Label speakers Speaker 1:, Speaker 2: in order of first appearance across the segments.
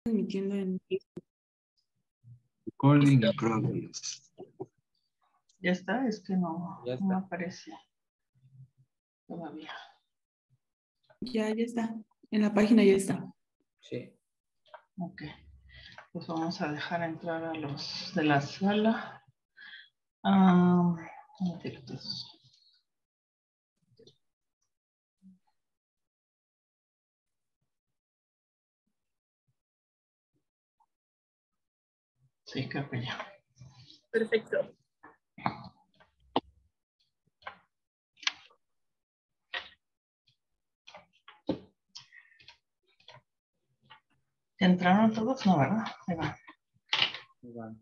Speaker 1: transmitiendo en...
Speaker 2: Recording in progress.
Speaker 3: Ya está, es que no,
Speaker 2: Ya está.
Speaker 3: no aparece todavía.
Speaker 1: Ya está. En la página ya está.
Speaker 2: Sí.
Speaker 3: Ok, pues vamos a dejar entrar a los de la sala. Directos. Sí, creo que ya.
Speaker 4: Perfecto.
Speaker 3: ¿Entraron todos? No, ¿verdad? Ahí va.
Speaker 2: Bueno.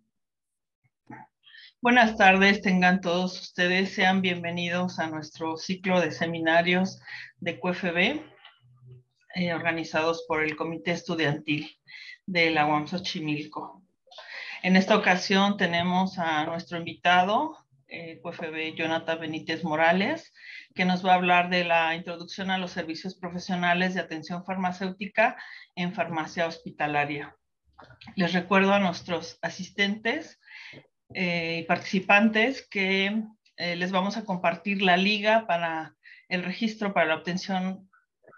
Speaker 3: Buenas tardes, tengan todos ustedes, sean bienvenidos a nuestro ciclo de seminarios de QFB, organizados por el Comité Estudiantil de la UAM Xochimilco. En esta ocasión tenemos a nuestro invitado, QFB Jonathan Benítez Morales, que nos va a hablar de la introducción a los servicios profesionales de atención farmacéutica en farmacia hospitalaria. Les recuerdo a nuestros asistentes y participantes que les vamos a compartir la liga para el registro para la obtención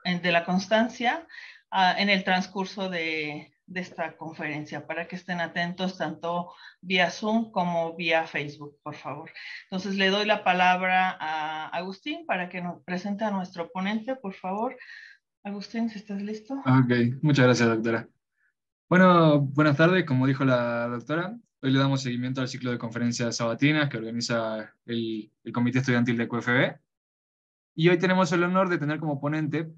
Speaker 3: de la constancia en el transcurso de esta conferencia, para que estén atentos tanto vía Zoom como vía Facebook, por favor. Entonces le doy la palabra a Agustín para que nos presente a nuestro ponente, por favor. Agustín, si estás listo.
Speaker 2: Ok, muchas gracias, doctora. Bueno, buenas tardes, como dijo la doctora. Hoy le damos seguimiento al ciclo de conferencias sabatinas que organiza el Comité Estudiantil de QFB. Y hoy tenemos el honor de tener como ponente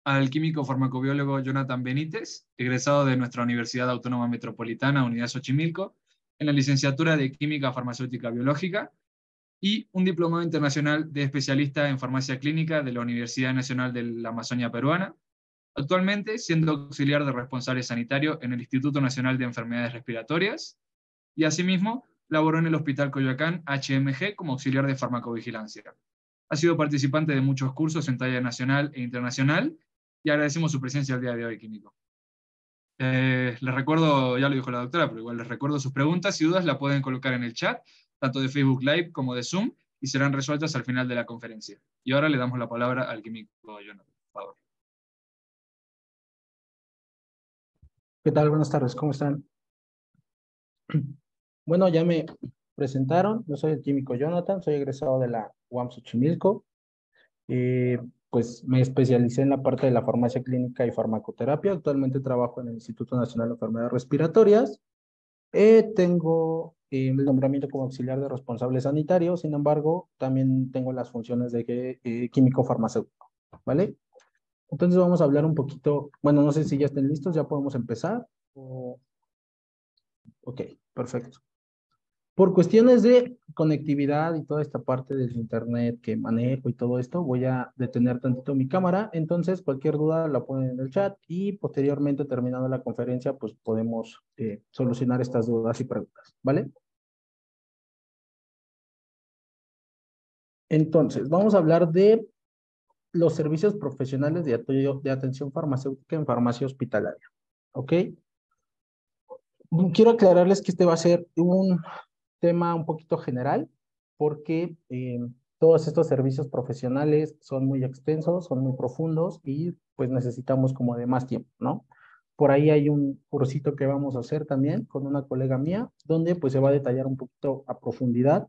Speaker 2: al químico farmacobiólogo Jonathan Benítez, egresado de nuestra Universidad Autónoma Metropolitana, Unidad Xochimilco, en la licenciatura de Química Farmacéutica Biológica, y un diplomado internacional de especialista en farmacia clínica de la Universidad Nacional de la Amazonia Peruana, actualmente siendo auxiliar de responsable sanitario en el Instituto Nacional de Enfermedades Respiratorias, y asimismo laboró en el Hospital Coyoacán HMG como auxiliar de farmacovigilancia. Ha sido participante de muchos cursos en talla nacional e internacional, y agradecemos su presencia el día de hoy, químico. Les recuerdo, ya lo dijo la doctora, pero igual les recuerdo sus preguntas y dudas la pueden colocar en el chat, tanto de Facebook Live como de Zoom, y serán resueltas al final de la conferencia. Y ahora le damos la palabra al químico Jonathan, por favor.
Speaker 5: ¿Qué tal? Buenas tardes, ¿cómo están? Bueno, ya me presentaron, yo soy el químico Jonathan, soy egresado de la UAM Xochimilco. Pues me especialicé en la parte de la farmacia clínica y farmacoterapia. Actualmente trabajo en el Instituto Nacional de Enfermedades Respiratorias. Tengo el nombramiento como auxiliar de responsable sanitario, sin embargo, también tengo las funciones de químico farmacéutico, ¿vale? Entonces vamos a hablar un poquito, bueno, no sé si ya estén listos, ya podemos empezar. Ok, perfecto. Por cuestiones de conectividad y toda esta parte del internet que manejo y todo esto, voy a detener tantito mi cámara. Entonces, cualquier duda la ponen en el chat y posteriormente, terminando la conferencia, pues podemos solucionar estas dudas y preguntas, ¿vale? Entonces, vamos a hablar de los servicios profesionales de atención farmacéutica en farmacia hospitalaria, ¿ok? Quiero aclararles que este va a ser un tema un poquito general, porque todos estos servicios profesionales son muy extensos, son muy profundos y pues necesitamos como de más tiempo, ¿no? Por ahí hay un cursito que vamos a hacer también con una colega mía, donde pues se va a detallar un poquito a profundidad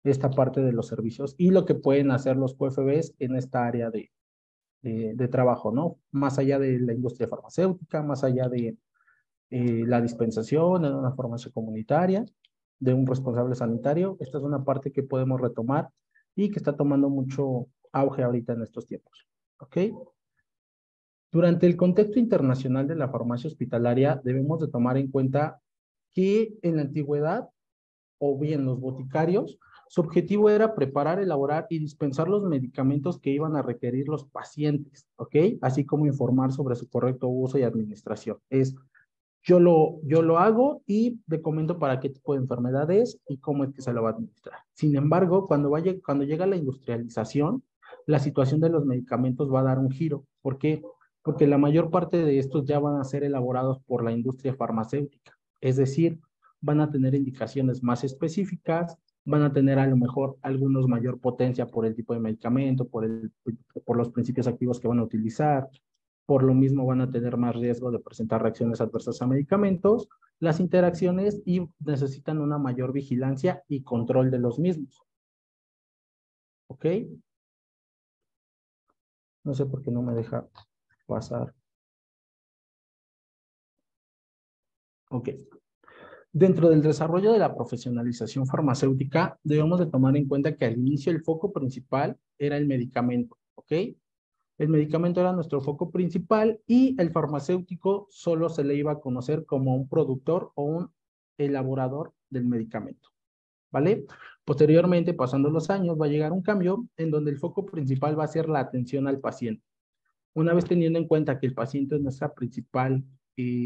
Speaker 5: esta parte de los servicios y lo que pueden hacer los QFBs en esta área de trabajo, ¿no? Más allá de la industria farmacéutica, más allá de la dispensación en una farmacia comunitaria, de un responsable sanitario. Esta es una parte que podemos retomar y que está tomando mucho auge ahorita en estos tiempos. ¿Ok? Durante el contexto internacional de la farmacia hospitalaria, debemos de tomar en cuenta que en la antigüedad, o bien los boticarios, su objetivo era preparar, elaborar y dispensar los medicamentos que iban a requerir los pacientes, ¿ok? Así como informar sobre su correcto uso y administración. Yo lo hago y le comento para qué tipo de enfermedad es y cómo es que se lo va a administrar. Sin embargo, cuando llega la industrialización, la situación de los medicamentos va a dar un giro. ¿Por qué? porque la mayor parte de estos ya van a ser elaborados por la industria farmacéutica. Es decir, van a tener indicaciones más específicas, van a tener a lo mejor algunos mayor potencia por el tipo de medicamento, por los principios activos que van a utilizar. Por lo mismo van a tener más riesgo de presentar reacciones adversas a medicamentos, las interacciones, y necesitan una mayor vigilancia y control de los mismos. ¿Ok? No sé por qué no me deja pasar. Ok. Dentro del desarrollo de la profesionalización farmacéutica, debemos de tomar en cuenta que al inicio el foco principal era el medicamento, ¿ok? El medicamento era nuestro foco principal y el farmacéutico solo se le iba a conocer como un productor o un elaborador del medicamento, ¿vale? Posteriormente, pasando los años, va a llegar un cambio en donde el foco principal va a ser la atención al paciente. Una vez teniendo en cuenta que el paciente es nuestra principal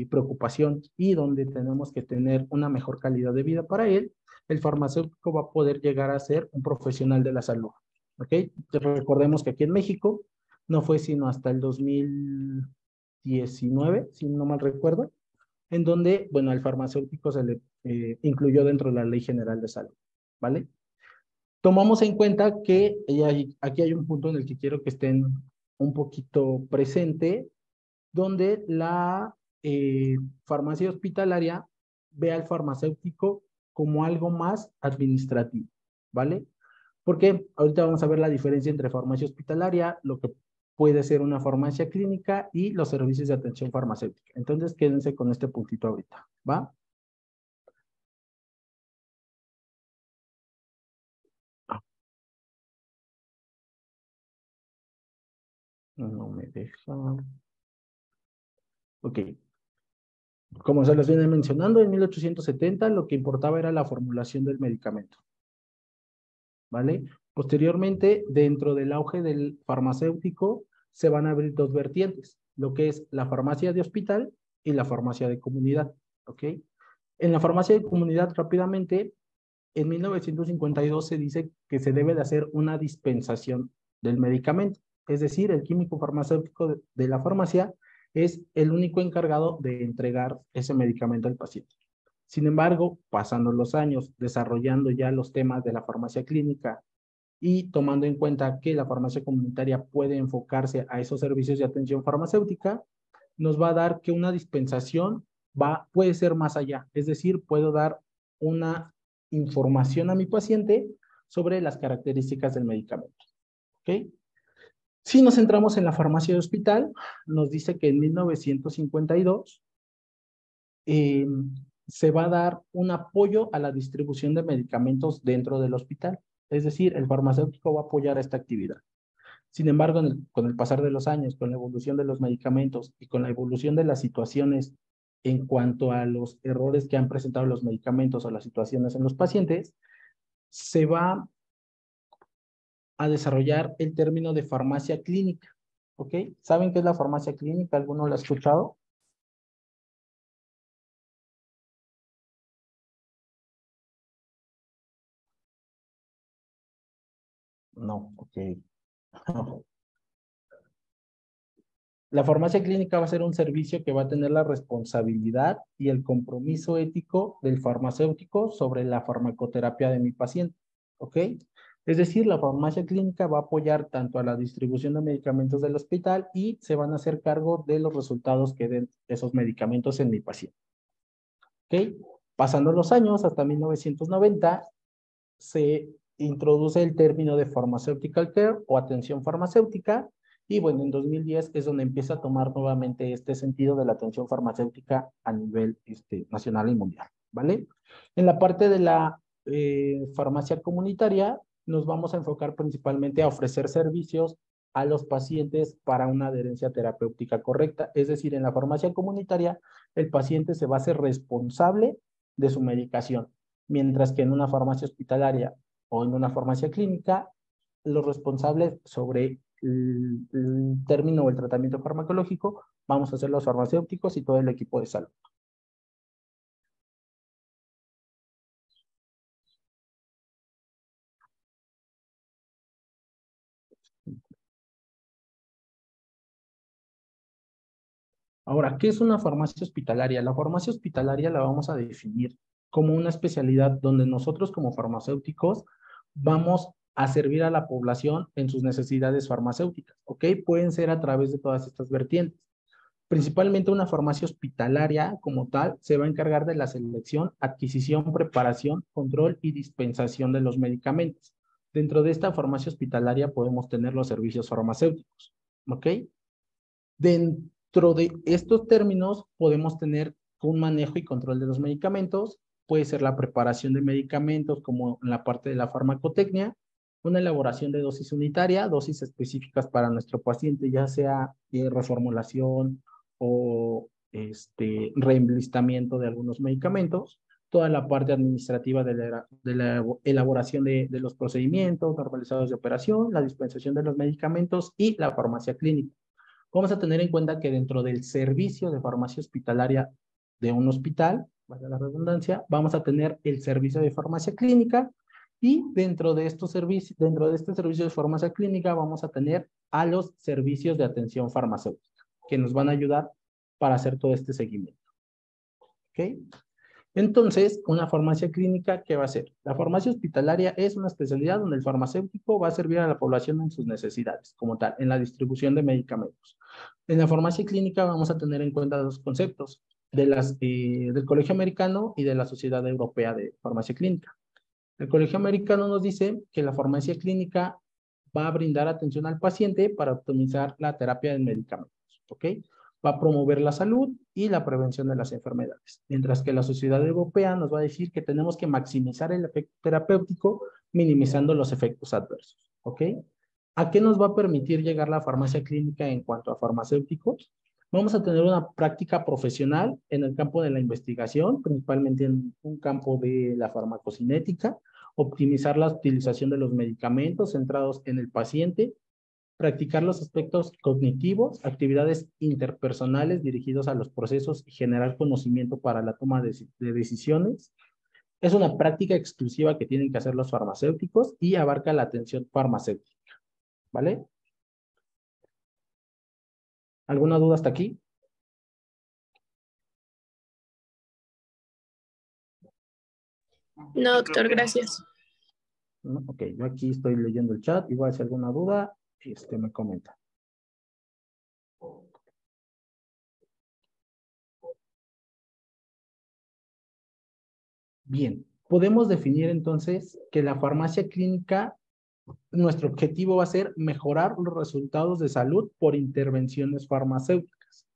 Speaker 5: preocupación y donde tenemos que tener una mejor calidad de vida para él, el farmacéutico va a poder llegar a ser un profesional de la salud. ¿Ok? Recordemos que aquí en México no fue sino hasta el 2019, si no mal recuerdo, en donde, bueno, al farmacéutico se le incluyó dentro de la Ley General de Salud. ¿Vale? Tomamos en cuenta que aquí hay un punto en el que quiero que estén un poquito presente, donde la farmacia hospitalaria ve al farmacéutico como algo más administrativo, ¿vale? Porque ahorita vamos a ver la diferencia entre farmacia hospitalaria, lo que puede ser una farmacia clínica y los servicios de atención farmacéutica. Entonces, quédense con este puntito ahorita, ¿va? No me deja. Ok. Como se les viene mencionando, en 1870 lo que importaba era la formulación del medicamento, ¿vale? Posteriormente, dentro del auge del farmacéutico, se van a abrir dos vertientes, lo que es la farmacia de hospital y la farmacia de comunidad, ¿ok? En la farmacia de comunidad, rápidamente, en 1952 se dice que se debe de hacer una dispensación del medicamento, es decir, el químico farmacéutico de la farmacia es el único encargado de entregar ese medicamento al paciente. Sin embargo, pasando los años, desarrollando ya los temas de la farmacia clínica y tomando en cuenta que la farmacia comunitaria puede enfocarse a esos servicios de atención farmacéutica, nos va a dar que una dispensación puede ser más allá, es decir, puedo dar una información a mi paciente sobre las características del medicamento. ¿Ok? Si nos centramos en la farmacia de hospital, nos dice que en 1952 eh, se va a dar un apoyo a la distribución de medicamentos dentro del hospital. Es decir, el farmacéutico va a apoyar esta actividad. Sin embargo, con el pasar de los años, con la evolución de los medicamentos y con la evolución de las situaciones en cuanto a los errores que han presentado los medicamentos o las situaciones en los pacientes, se va a desarrollar el término de farmacia clínica. ¿Ok? ¿Saben qué es la farmacia clínica? ¿Alguno lo ha escuchado? No, ok. La farmacia clínica va a ser un servicio que va a tener la responsabilidad y el compromiso ético del farmacéutico sobre la farmacoterapia de mi paciente. ¿Ok? Es decir, la farmacia clínica va a apoyar tanto a la distribución de medicamentos del hospital y se van a hacer cargo de los resultados que den esos medicamentos en mi paciente. ¿Ok? Pasando los años, hasta 1990, se introduce el término de pharmaceutical care o atención farmacéutica, y bueno, en 2010 es donde empieza a tomar nuevamente este sentido de la atención farmacéutica a nivel nacional y mundial, ¿vale? En la parte de la farmacia comunitaria, nos vamos a enfocar principalmente a ofrecer servicios a los pacientes para una adherencia terapéutica correcta. Es decir, en la farmacia comunitaria, el paciente se va a hacer responsable de su medicación, mientras que en una farmacia hospitalaria o en una farmacia clínica, los responsables sobre el término o el tratamiento farmacológico vamos a ser los farmacéuticos y todo el equipo de salud. Ahora, ¿qué es una farmacia hospitalaria? La farmacia hospitalaria la vamos a definir como una especialidad donde nosotros como farmacéuticos vamos a servir a la población en sus necesidades farmacéuticas, ¿ok? Pueden ser a través de todas estas vertientes. Principalmente una farmacia hospitalaria como tal se va a encargar de la selección, adquisición, preparación, control y dispensación de los medicamentos. Dentro de esta farmacia hospitalaria podemos tener los servicios farmacéuticos, ¿ok? Dentro de estos términos podemos tener un manejo y control de los medicamentos, puede ser la preparación de medicamentos como en la parte de la farmacotecnia, una elaboración de dosis unitaria, dosis específicas para nuestro paciente, ya sea reformulación o reenlistamiento de algunos medicamentos, toda la parte administrativa de la elaboración de los procedimientos normalizados de operación, la dispensación de los medicamentos y la farmacia clínica. Vamos a tener en cuenta que dentro del servicio de farmacia hospitalaria de un hospital, valga la redundancia, vamos a tener el servicio de farmacia clínica y dentro de este servicio de farmacia clínica vamos a tener a los servicios de atención farmacéutica que nos van a ayudar para hacer todo este seguimiento. ¿Ok? Entonces, una farmacia clínica, ¿qué va a ser? La farmacia hospitalaria es una especialidad donde el farmacéutico va a servir a la población en sus necesidades, como tal, en la distribución de medicamentos. En la farmacia clínica vamos a tener en cuenta dos conceptos, del Colegio Americano y de la Sociedad Europea de Farmacia Clínica. El Colegio Americano nos dice que la farmacia clínica va a brindar atención al paciente para optimizar la terapia de medicamentos, ¿ok? Va a promover la salud y la prevención de las enfermedades. Mientras que la Sociedad Europea nos va a decir que tenemos que maximizar el efecto terapéutico, minimizando los efectos adversos, ¿ok? ¿A qué nos va a permitir llegar la farmacia clínica en cuanto a farmacéuticos? Vamos a tener una práctica profesional en el campo de la investigación, principalmente en un campo de la farmacocinética, optimizar la utilización de los medicamentos centrados en el paciente, practicar los aspectos cognitivos, actividades interpersonales dirigidos a los procesos y generar conocimiento para la toma de decisiones. Es una práctica exclusiva que tienen que hacer los farmacéuticos y abarca la atención farmacéutica, ¿vale? ¿Alguna duda hasta aquí?
Speaker 4: No, doctor, gracias.
Speaker 5: ¿No? Ok, yo aquí estoy leyendo el chat. Igual si alguna duda, me comenta. Bien, podemos definir entonces que la farmacia clínica, nuestro objetivo va a ser mejorar los resultados de salud por intervenciones farmacéuticas.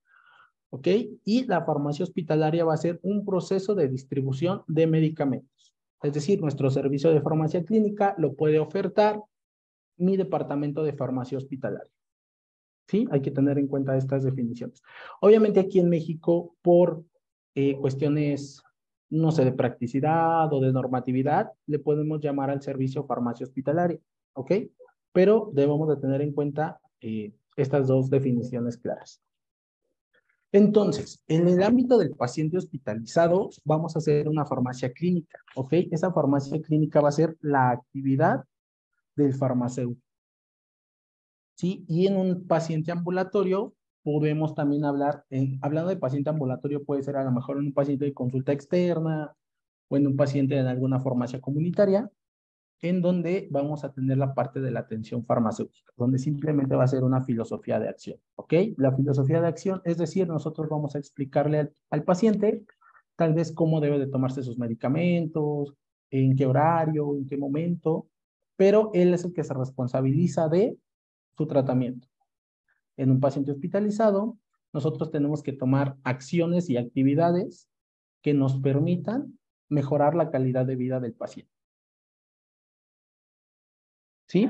Speaker 5: ¿Ok? Y la farmacia hospitalaria va a ser un proceso de distribución de medicamentos. Es decir, nuestro servicio de farmacia clínica lo puede ofertar mi departamento de farmacia hospitalaria. ¿Sí? Hay que tener en cuenta estas definiciones. Obviamente aquí en México, por cuestiones, no sé, de practicidad o de normatividad, le podemos llamar al servicio farmacia hospitalaria, ¿ok? Pero debemos de tener en cuenta estas dos definiciones claras. Entonces, en el ámbito del paciente hospitalizado, vamos a hacer una farmacia clínica, ¿ok? Esa farmacia clínica va a ser la actividad del farmacéutico. ¿Sí? Y en un paciente ambulatorio podemos también hablar, hablando de paciente ambulatorio, puede ser a lo mejor en un paciente de consulta externa o en un paciente en alguna farmacia comunitaria, en donde vamos a tener la parte de la atención farmacéutica, donde simplemente va a ser una filosofía de acción, ¿ok? La filosofía de acción, es decir, nosotros vamos a explicarle al paciente tal vez cómo debe de tomarse sus medicamentos, en qué horario, en qué momento, pero él es el que se responsabiliza de su tratamiento. En un paciente hospitalizado, nosotros tenemos que tomar acciones y actividades que nos permitan mejorar la calidad de vida del paciente. ¿Sí?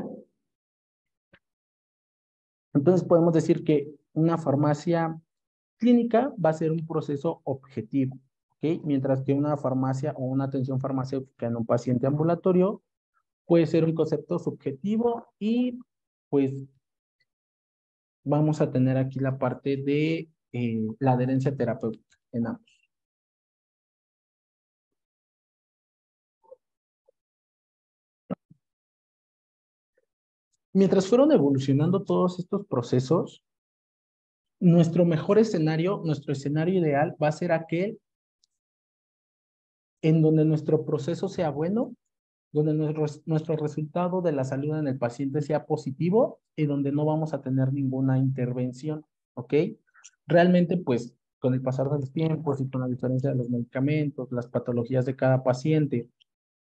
Speaker 5: Entonces podemos decir que una farmacia clínica va a ser un proceso objetivo, ¿ok? Mientras que una farmacia o una atención farmacéutica en un paciente ambulatorio puede ser un concepto subjetivo y pues vamos a tener aquí la parte de la adherencia terapéutica en ambos. Mientras fueron evolucionando todos estos procesos, nuestro mejor escenario, nuestro escenario ideal va a ser aquel en donde nuestro proceso sea bueno, donde nuestro resultado de la salud en el paciente sea positivo y donde no vamos a tener ninguna intervención, ¿ok? Realmente, pues, con el pasar de los tiempos y con la diferencia de los medicamentos, las patologías de cada paciente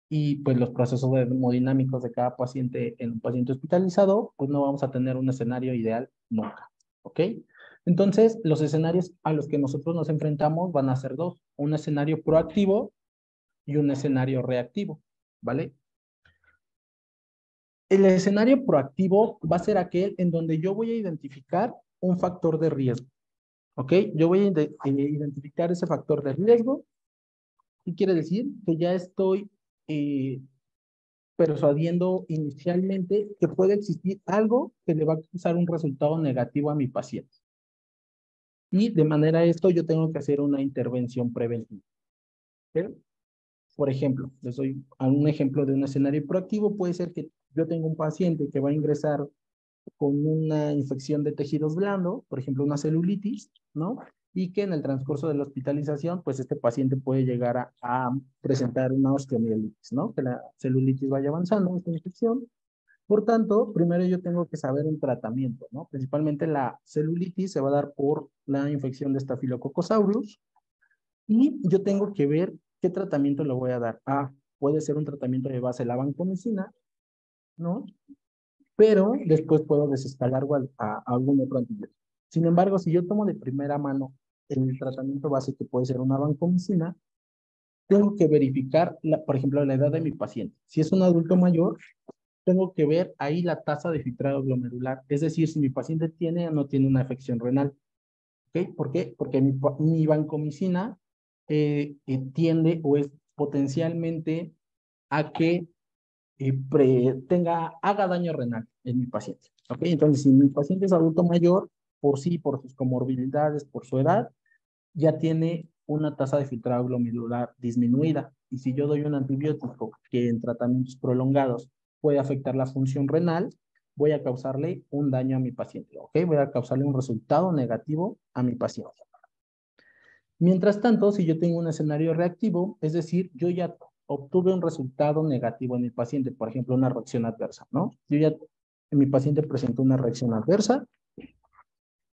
Speaker 5: y pues los procesos hemodinámicos de cada paciente en un paciente hospitalizado, pues no vamos a tener un escenario ideal nunca, ¿ok? Entonces, los escenarios a los que nosotros nos enfrentamos van a ser dos, un escenario proactivo y un escenario reactivo, ¿vale? El escenario proactivo va a ser aquel en donde yo voy a identificar un factor de riesgo, ¿ok? Yo voy a identificar ese factor de riesgo y quiere decir que ya estoy persuadiendo inicialmente que puede existir algo que le va a causar un resultado negativo a mi paciente. Y de manera esto yo tengo que hacer una intervención preventiva. ¿Okay? Por ejemplo, les doy un ejemplo de un escenario proactivo. Puede ser que yo tengo un paciente que va a ingresar con una infección de tejidos blandos, por ejemplo, una celulitis, ¿no? Y que en el transcurso de la hospitalización, pues este paciente puede llegar a presentar una osteomielitis, ¿no? Que la celulitis vaya avanzando, esta infección. Por tanto, primero yo tengo que saber un tratamiento, ¿no? Principalmente la celulitis se va a dar por la infección de Staphylococcus aureus y yo tengo que ver qué tratamiento le voy a dar. Puede ser un tratamiento de base de la vancomicina, ¿no? Pero después puedo desescalar a algún otro antibiótico. Sin embargo, si yo tomo de primera mano el tratamiento base que puede ser una vancomicina, tengo que verificar, por ejemplo, la edad de mi paciente. Si es un adulto mayor, tengo que ver ahí la tasa de filtrado glomerular, es decir, si mi paciente tiene o no tiene una afección renal. ¿Okay? ¿Por qué? Porque mi vancomicina tiende o es potencialmente a que haga daño renal en mi paciente. ¿Ok? Entonces, si mi paciente es adulto mayor, por sí, por sus comorbilidades, por su edad, ya tiene una tasa de filtrado glomerular disminuida. Y si yo doy un antibiótico que en tratamientos prolongados puede afectar la función renal, voy a causarle un daño a mi paciente. ¿Ok? Voy a causarle un resultado negativo a mi paciente. Mientras tanto, si yo tengo un escenario reactivo, es decir, yo ya obtuve un resultado negativo en mi paciente, por ejemplo, una reacción adversa, ¿no? Mi paciente presentó una reacción adversa.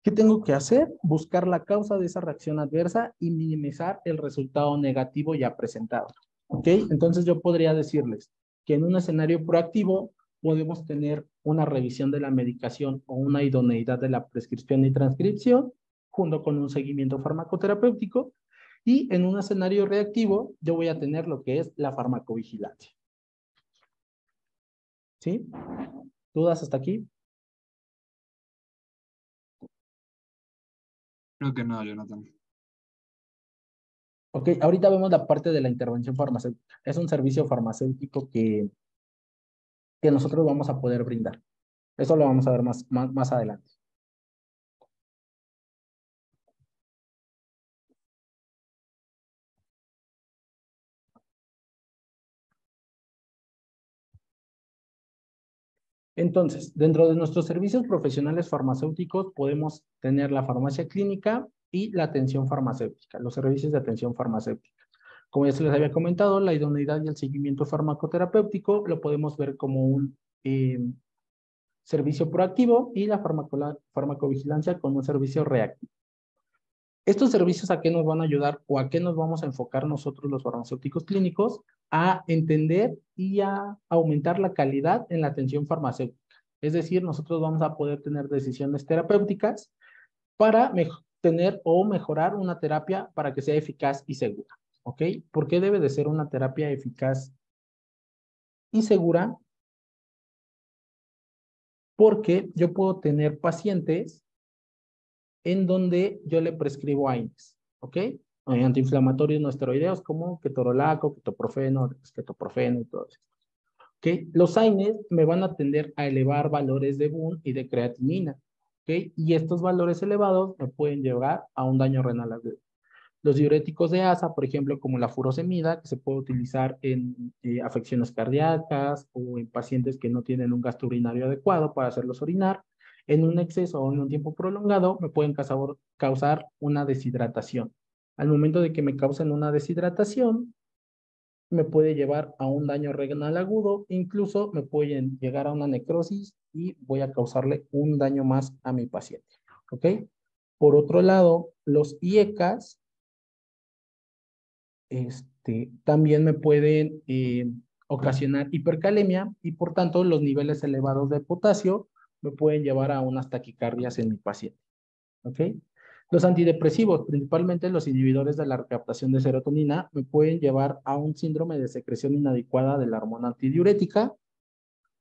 Speaker 5: ¿Qué tengo que hacer? Buscar la causa de esa reacción adversa y minimizar el resultado negativo ya presentado. ¿Ok? Entonces yo podría decirles que en un escenario proactivo podemos tener una revisión de la medicación o una idoneidad de la prescripción y transcripción junto con un seguimiento farmacoterapéutico, y en un escenario reactivo yo voy a tener lo que es la farmacovigilancia. ¿Sí? ¿Dudas hasta aquí?
Speaker 2: Creo que no, Jonathan.
Speaker 5: Ok, ahorita vemos la parte de la intervención farmacéutica. Es un servicio farmacéutico que nosotros vamos a poder brindar. Eso lo vamos a ver más adelante. Entonces, dentro de nuestros servicios profesionales farmacéuticos podemos tener la farmacia clínica y la atención farmacéutica, los servicios de atención farmacéutica. Como ya se les había comentado, la idoneidad y el seguimiento farmacoterapéutico lo podemos ver como un servicio proactivo y la farmacovigilancia como un servicio reactivo. ¿Estos servicios a qué nos van a ayudar o a qué nos vamos a enfocar nosotros los farmacéuticos clínicos? A entender y a aumentar la calidad en la atención farmacéutica. Es decir, nosotros vamos a poder tener decisiones terapéuticas para tener o mejorar una terapia para que sea eficaz y segura. ¿Ok? ¿Por qué debe de ser una terapia eficaz y segura? Porque yo puedo tener pacientes en donde yo le prescribo AINES, ¿ok? Antiinflamatorios no esteroideos como ketorolaco, ketoprofeno, ketoprofeno y todo eso. ¿Ok? Los AINES me van a tender a elevar valores de BUN y de creatinina, ¿ok? Y estos valores elevados me pueden llevar a un daño renal agudo. Los diuréticos de asa, por ejemplo, como la furosemida, que se puede utilizar en afecciones cardíacas o en pacientes que no tienen un gasto urinario adecuado para hacerlos orinar. En un exceso o en un tiempo prolongado me pueden causar una deshidratación. Al momento de que me causen una deshidratación, me puede llevar a un daño renal agudo, incluso me pueden llegar a una necrosis y voy a causarle un daño más a mi paciente. ¿Ok? Por otro lado, los IECAS también me pueden ocasionar hipercalemia y por tanto los niveles elevados de potasio me pueden llevar a unas taquicardias en mi paciente. ¿Ok? Los antidepresivos, principalmente los inhibidores de la recaptación de serotonina, me pueden llevar a un síndrome de secreción inadecuada de la hormona antidiurética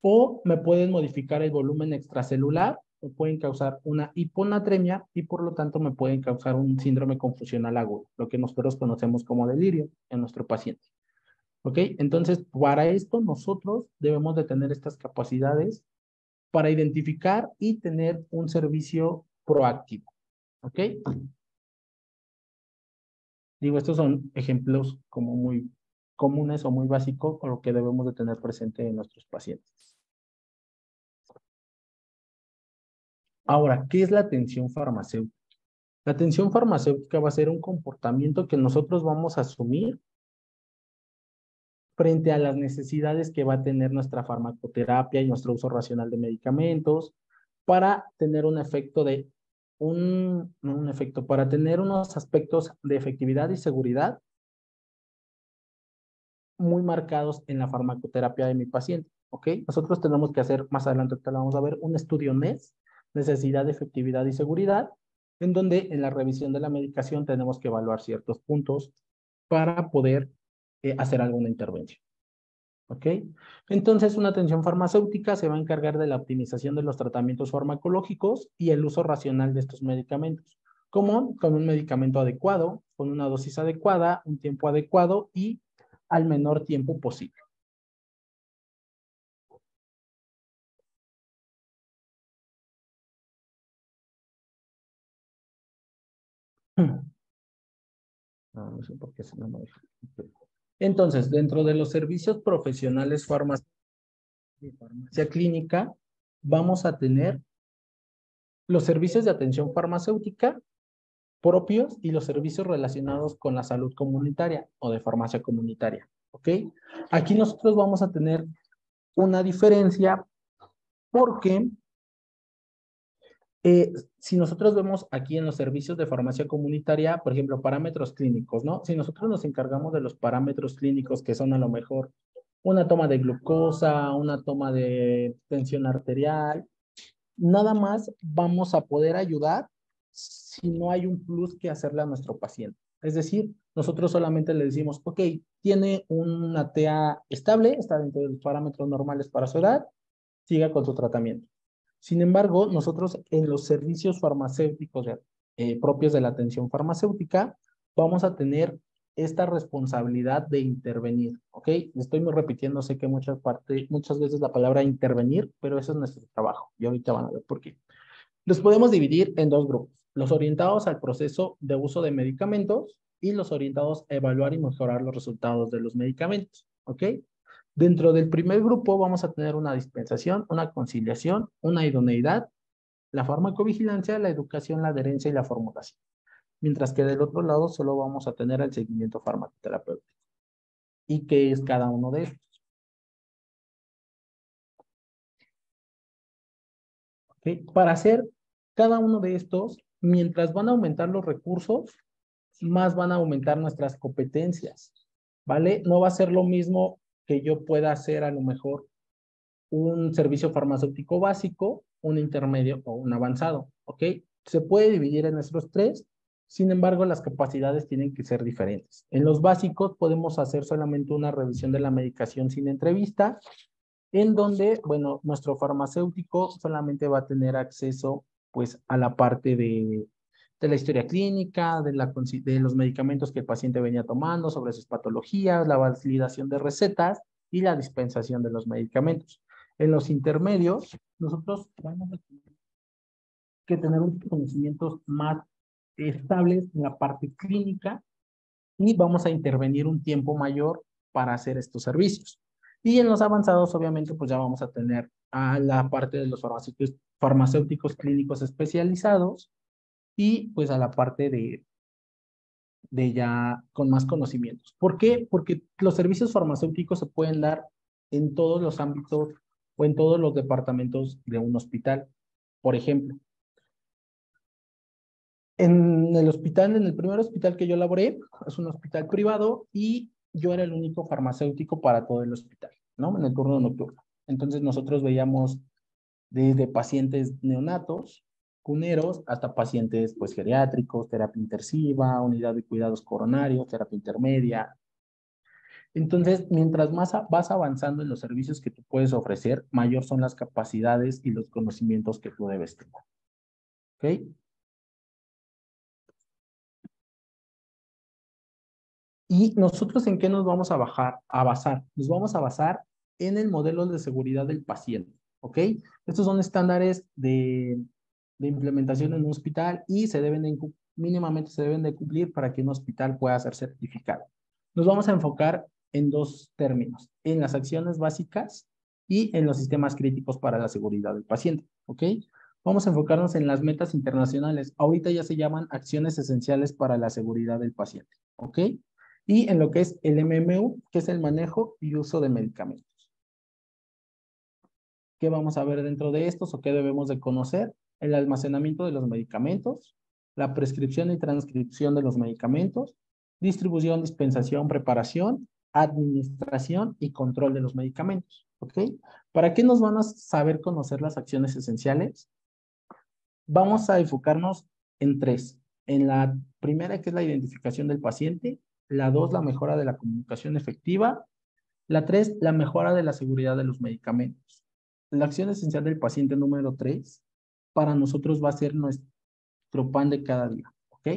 Speaker 5: o me pueden modificar el volumen extracelular, me pueden causar una hiponatremia y por lo tanto me pueden causar un síndrome confusional agudo, lo que nosotros conocemos como delirio en nuestro paciente. ¿Ok? Entonces, para esto nosotros debemos de tener estas capacidades para identificar y tener un servicio proactivo. ¿Ok? Digo, estos son ejemplos como muy comunes o muy básicos con lo que debemos de tener presente en nuestros pacientes. Ahora, ¿qué es la atención farmacéutica? La atención farmacéutica va a ser un comportamiento que nosotros vamos a asumir frente a las necesidades que va a tener nuestra farmacoterapia y nuestro uso racional de medicamentos para tener un efecto de para tener unos aspectos de efectividad y seguridad muy marcados en la farmacoterapia de mi paciente, ¿ok? Nosotros tenemos que hacer, más adelante te lo vamos a ver, un estudio NES, necesidad, efectividad y seguridad, en donde en la revisión de la medicación tenemos que evaluar ciertos puntos para poder hacer alguna intervención. ¿Ok? Entonces, una atención farmacéutica se va a encargar de la optimización de los tratamientos farmacológicos y el uso racional de estos medicamentos, como con un medicamento adecuado, con una dosis adecuada, un tiempo adecuado y al menor tiempo posible. No sé por qué se me deja. Entonces, dentro de los servicios profesionales de farmacia clínica, vamos a tener los servicios de atención farmacéutica propios y los servicios relacionados con la salud comunitaria o de farmacia comunitaria. ¿Ok? Aquí nosotros vamos a tener una diferencia porque si nosotros vemos aquí en los servicios de farmacia comunitaria, por ejemplo, parámetros clínicos, ¿no? Si nosotros nos encargamos de los parámetros clínicos que son a lo mejor una toma de glucosa, una toma de tensión arterial, nada más vamos a poder ayudar si no hay un plus que hacerle a nuestro paciente. Es decir, nosotros solamente le decimos, ok, tiene una TA estable, está dentro de los parámetros normales para su edad, siga con su tratamiento. Sin embargo, nosotros en los servicios farmacéuticos propios de la atención farmacéutica, vamos a tener esta responsabilidad de intervenir, ¿ok? Estoy muy repitiendo, sé que muchas veces la palabra intervenir, pero eso es nuestro trabajo y ahorita van a ver por qué. Los podemos dividir en dos grupos, los orientados al proceso de uso de medicamentos y los orientados a evaluar y mejorar los resultados de los medicamentos, ¿ok? Dentro del primer grupo vamos a tener una dispensación, una conciliación, una idoneidad, la farmacovigilancia, la educación, la adherencia y la formulación. Mientras que del otro lado solo vamos a tener el seguimiento farmacoterapéutico. ¿Y qué es cada uno de estos? ¿Okay? Para hacer cada uno de estos, mientras van a aumentar los recursos, más van a aumentar nuestras competencias, ¿vale? No va a ser lo mismo que yo pueda hacer a lo mejor un servicio farmacéutico básico, un intermedio o un avanzado, ¿ok? Se puede dividir en estos tres, sin embargo, las capacidades tienen que ser diferentes. En los básicos podemos hacer solamente una revisión de la medicación sin entrevista, en donde, bueno, nuestro farmacéutico solamente va a tener acceso, pues, a la parte de la historia clínica, de los medicamentos que el paciente venía tomando, sobre sus patologías, la validación de recetas y la dispensación de los medicamentos. En los intermedios, nosotros vamos a tener que tener unos conocimientos más estables en la parte clínica y vamos a intervenir un tiempo mayor para hacer estos servicios. Y en los avanzados, obviamente, pues ya vamos a tener a la parte de los farmacéuticos clínicos especializados y pues a la parte de ya con más conocimientos. ¿Por qué? Porque los servicios farmacéuticos se pueden dar en todos los ámbitos o en todos los departamentos de un hospital. Por ejemplo, en el hospital, en el primer hospital que yo laboré, es un hospital privado y yo era el único farmacéutico para todo el hospital, ¿no? En el turno nocturno. Entonces nosotros veíamos desde pacientes neonatos, cuneros, hasta pacientes pues geriátricos, terapia intensiva, unidad de cuidados coronarios, terapia intermedia. Entonces, mientras más vas avanzando en los servicios que tú puedes ofrecer, mayor son las capacidades y los conocimientos que tú debes tener. ¿Ok? ¿Y nosotros en qué nos vamos a basar? Nos vamos a basar en el modelo de seguridad del paciente. ¿Ok? Estos son estándares de implementación en un hospital y mínimamente se deben de cumplir para que un hospital pueda ser certificado. Nos vamos a enfocar en dos términos, en las acciones básicas y en los sistemas críticos para la seguridad del paciente, ¿ok? Vamos a enfocarnos en las metas internacionales. Ahorita ya se llaman acciones esenciales para la seguridad del paciente, ¿ok? Y en lo que es el MMU, que es el manejo y uso de medicamentos. ¿Qué vamos a ver dentro de estos o qué debemos de conocer? El almacenamiento de los medicamentos, la prescripción y transcripción de los medicamentos, distribución, dispensación, preparación, administración y control de los medicamentos. ¿Ok? ¿Para qué nos van a saber conocer las acciones esenciales? Vamos a enfocarnos en tres. En la primera, que es la identificación del paciente. La dos, la mejora de la comunicación efectiva. La tres, la mejora de la seguridad de los medicamentos. La acción esencial del paciente número 3 para nosotros va a ser nuestro pan de cada día, ¿ok?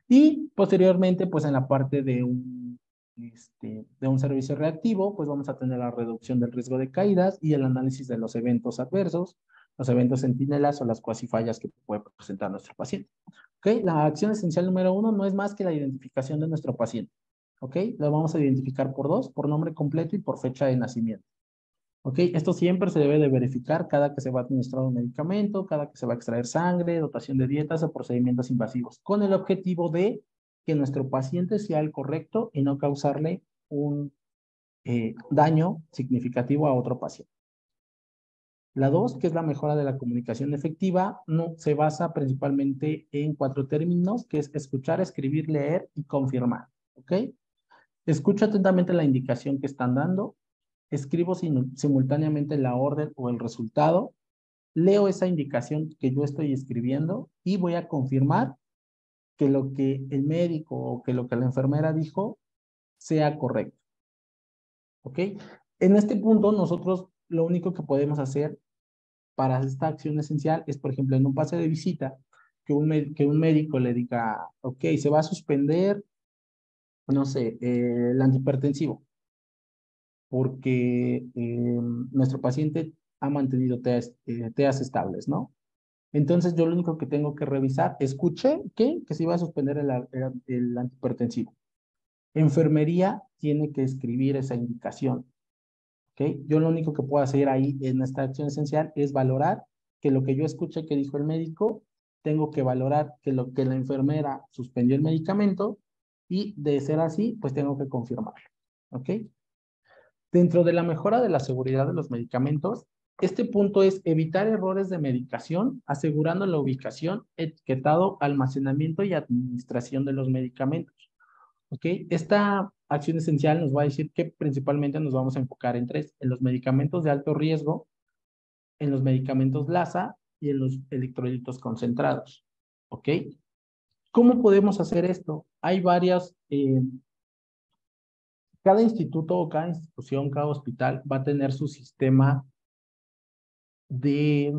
Speaker 5: Y posteriormente, pues en la parte de un servicio reactivo, pues vamos a tener la reducción del riesgo de caídas y el análisis de los eventos adversos, los eventos centinelas o las cuasifallas que puede presentar nuestro paciente. ¿Ok? La acción esencial número 1 no es más que la identificación de nuestro paciente. ¿Ok? Lo vamos a identificar por dos, por nombre completo y por fecha de nacimiento. ¿Ok? Esto siempre se debe de verificar cada que se va a administrar un medicamento, cada que se va a extraer sangre, dotación de dietas o procedimientos invasivos, con el objetivo de que nuestro paciente sea el correcto y no causarle un daño significativo a otro paciente. La 2, que es la mejora de la comunicación efectiva, no, se basa principalmente en 4 términos, que es escuchar, escribir, leer y confirmar. ¿Ok? Escucha atentamente la indicación que están dando, escribo simultáneamente la orden o el resultado, leo esa indicación que yo estoy escribiendo y voy a confirmar que lo que el médico o que lo que la enfermera dijo sea correcto. ¿Ok? En este punto, nosotros lo único que podemos hacer para esta acción esencial es, por ejemplo, en un pase de visita, que un médico le diga, ok, se va a suspender, no sé, el antihipertensivo, porque nuestro paciente ha mantenido TEAs estables, ¿no? Entonces yo lo único que tengo que revisar, escuché que se iba a suspender el antihipertensivo. Enfermería tiene que escribir esa indicación, ¿ok? Yo lo único que puedo hacer ahí en esta acción esencial es valorar que lo que yo escuché que dijo el médico, tengo que valorar que lo que la enfermera suspendió el medicamento y de ser así, pues tengo que confirmarlo, ¿ok? Dentro de la mejora de la seguridad de los medicamentos, este punto es evitar errores de medicación, asegurando la ubicación, etiquetado, almacenamiento y administración de los medicamentos. ¿Ok? Esta acción esencial nos va a decir que principalmente nos vamos a enfocar en tres: en los medicamentos de alto riesgo, en los medicamentos LASA y en los electrolitos concentrados. ¿Ok? ¿Cómo podemos hacer esto? Hay varias cada instituto o cada institución, cada hospital va a tener su sistema de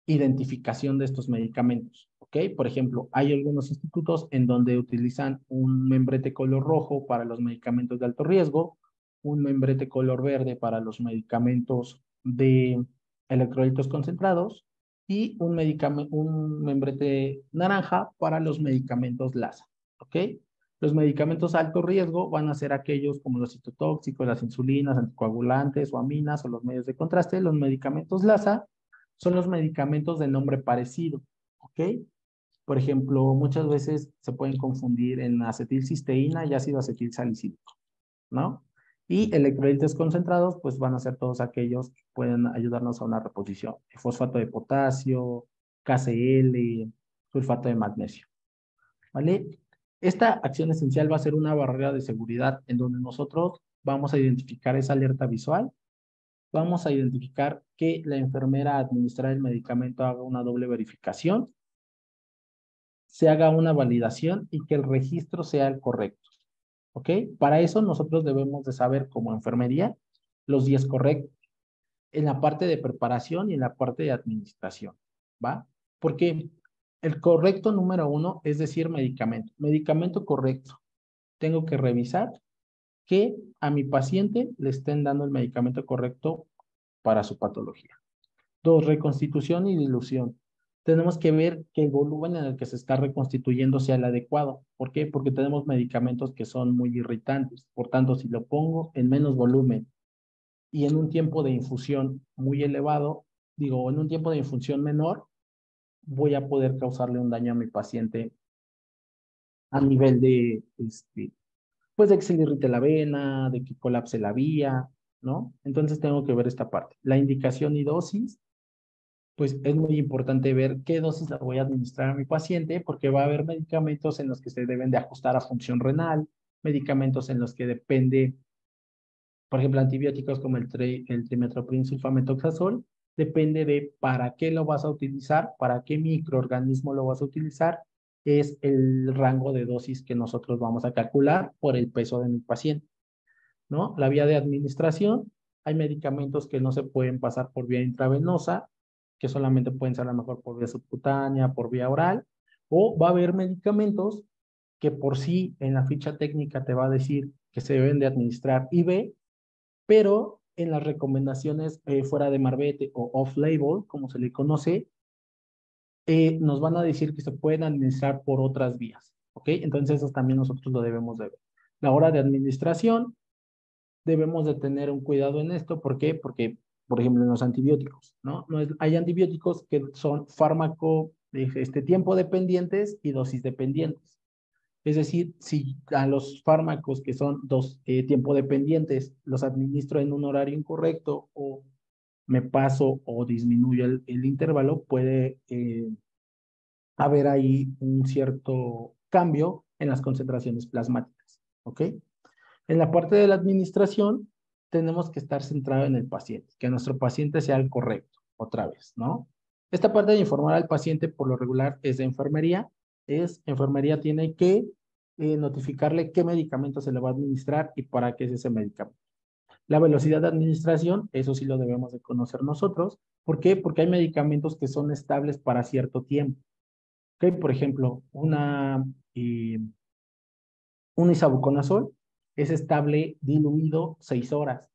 Speaker 5: identificación de estos medicamentos. ¿Ok? Por ejemplo, hay algunos institutos en donde utilizan un membrete color rojo para los medicamentos de alto riesgo, un membrete color verde para los medicamentos de electrolitos concentrados y un membrete naranja para los medicamentos LASA. ¿Ok? Los medicamentos a alto riesgo van a ser aquellos como los citotóxicos, las insulinas, anticoagulantes o aminas o los medios de contraste. Los medicamentos LASA son los medicamentos de nombre parecido, ¿ok? Por ejemplo, muchas veces se pueden confundir en acetilcisteína y ácido acetilsalicílico, ¿no? Y electrolitos concentrados, pues van a ser todos aquellos que pueden ayudarnos a una reposición. Fosfato de potasio, KCl, sulfato de magnesio, ¿vale? Esta acción esencial va a ser una barrera de seguridad en donde nosotros vamos a identificar esa alerta visual, vamos a identificar que la enfermera a administrar el medicamento haga una doble verificación, se haga una validación y que el registro sea el correcto, ¿ok? Para eso nosotros debemos de saber como enfermería los días correctos en la parte de preparación y en la parte de administración, ¿va? Porque el correcto número 1 es decir medicamento. Medicamento correcto. Tengo que revisar que a mi paciente le estén dando el medicamento correcto para su patología. 2, reconstitución y dilución. Tenemos que ver que el volumen en el que se está reconstituyendo sea el adecuado. ¿Por qué? Porque tenemos medicamentos que son muy irritantes. Por tanto, si lo pongo en menos volumen y en un tiempo de infusión muy elevado, en un tiempo de infusión menor, voy a poder causarle un daño a mi paciente a nivel de, pues de que se le irrite la vena, de que colapse la vía, ¿no? Entonces tengo que ver esta parte. La indicación y dosis, pues es muy importante ver qué dosis la voy a administrar a mi paciente, porque va a haber medicamentos en los que se deben de ajustar a función renal, medicamentos en los que depende, por ejemplo, antibióticos como el trimethoprim sulfamethoxazol, depende de para qué lo vas a utilizar, para qué microorganismo lo vas a utilizar, es el rango de dosis que nosotros vamos a calcular por el peso de mi paciente, ¿no? La vía de administración, hay medicamentos que no se pueden pasar por vía intravenosa, que solamente pueden ser a lo mejor por vía subcutánea, por vía oral, o va a haber medicamentos que por sí en la ficha técnica te va a decir que se deben de administrar IV, pero en las recomendaciones fuera de marbete o off-label, como se le conoce, nos van a decir que se pueden administrar por otras vías, ¿ok? Entonces eso también nosotros lo debemos de ver. La hora de administración, debemos de tener un cuidado en esto. ¿Por qué? Porque, por ejemplo, en los antibióticos, ¿no? Hay antibióticos que son fármaco, tiempo dependientes y dosis dependientes. Es decir, si a los fármacos que son tiempo dependientes los administro en un horario incorrecto o me paso o disminuyo el intervalo, puede haber ahí un cierto cambio en las concentraciones plasmáticas, ¿ok? En la parte de la administración, tenemos que estar centrado en el paciente, que nuestro paciente sea el correcto, otra vez, ¿no? Esta parte de informar al paciente, por lo regular, es de enfermería. Enfermería tiene que notificarle qué medicamento se le va a administrar y para qué es ese medicamento. La velocidad de administración, eso sí lo debemos de conocer nosotros. ¿Por qué? Porque hay medicamentos que son estables para cierto tiempo. ¿Ok? Por ejemplo, un isavuconazol es estable diluido 6 horas,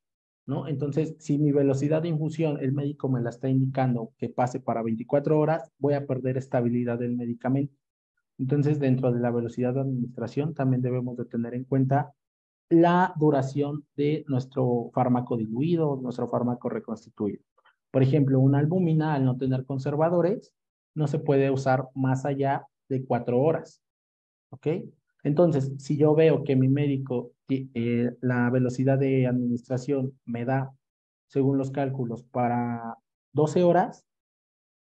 Speaker 5: ¿no? Entonces, si mi velocidad de infusión, el médico me la está indicando que pase para 24 horas, voy a perder estabilidad del medicamento. Entonces, dentro de la velocidad de administración, también debemos de tener en cuenta la duración de nuestro fármaco diluido, nuestro fármaco reconstituido. Por ejemplo, una albúmina, al no tener conservadores, no se puede usar más allá de 4 horas, ¿ok? Entonces, si yo veo que mi médico, la velocidad de administración me da, según los cálculos, para 12 horas,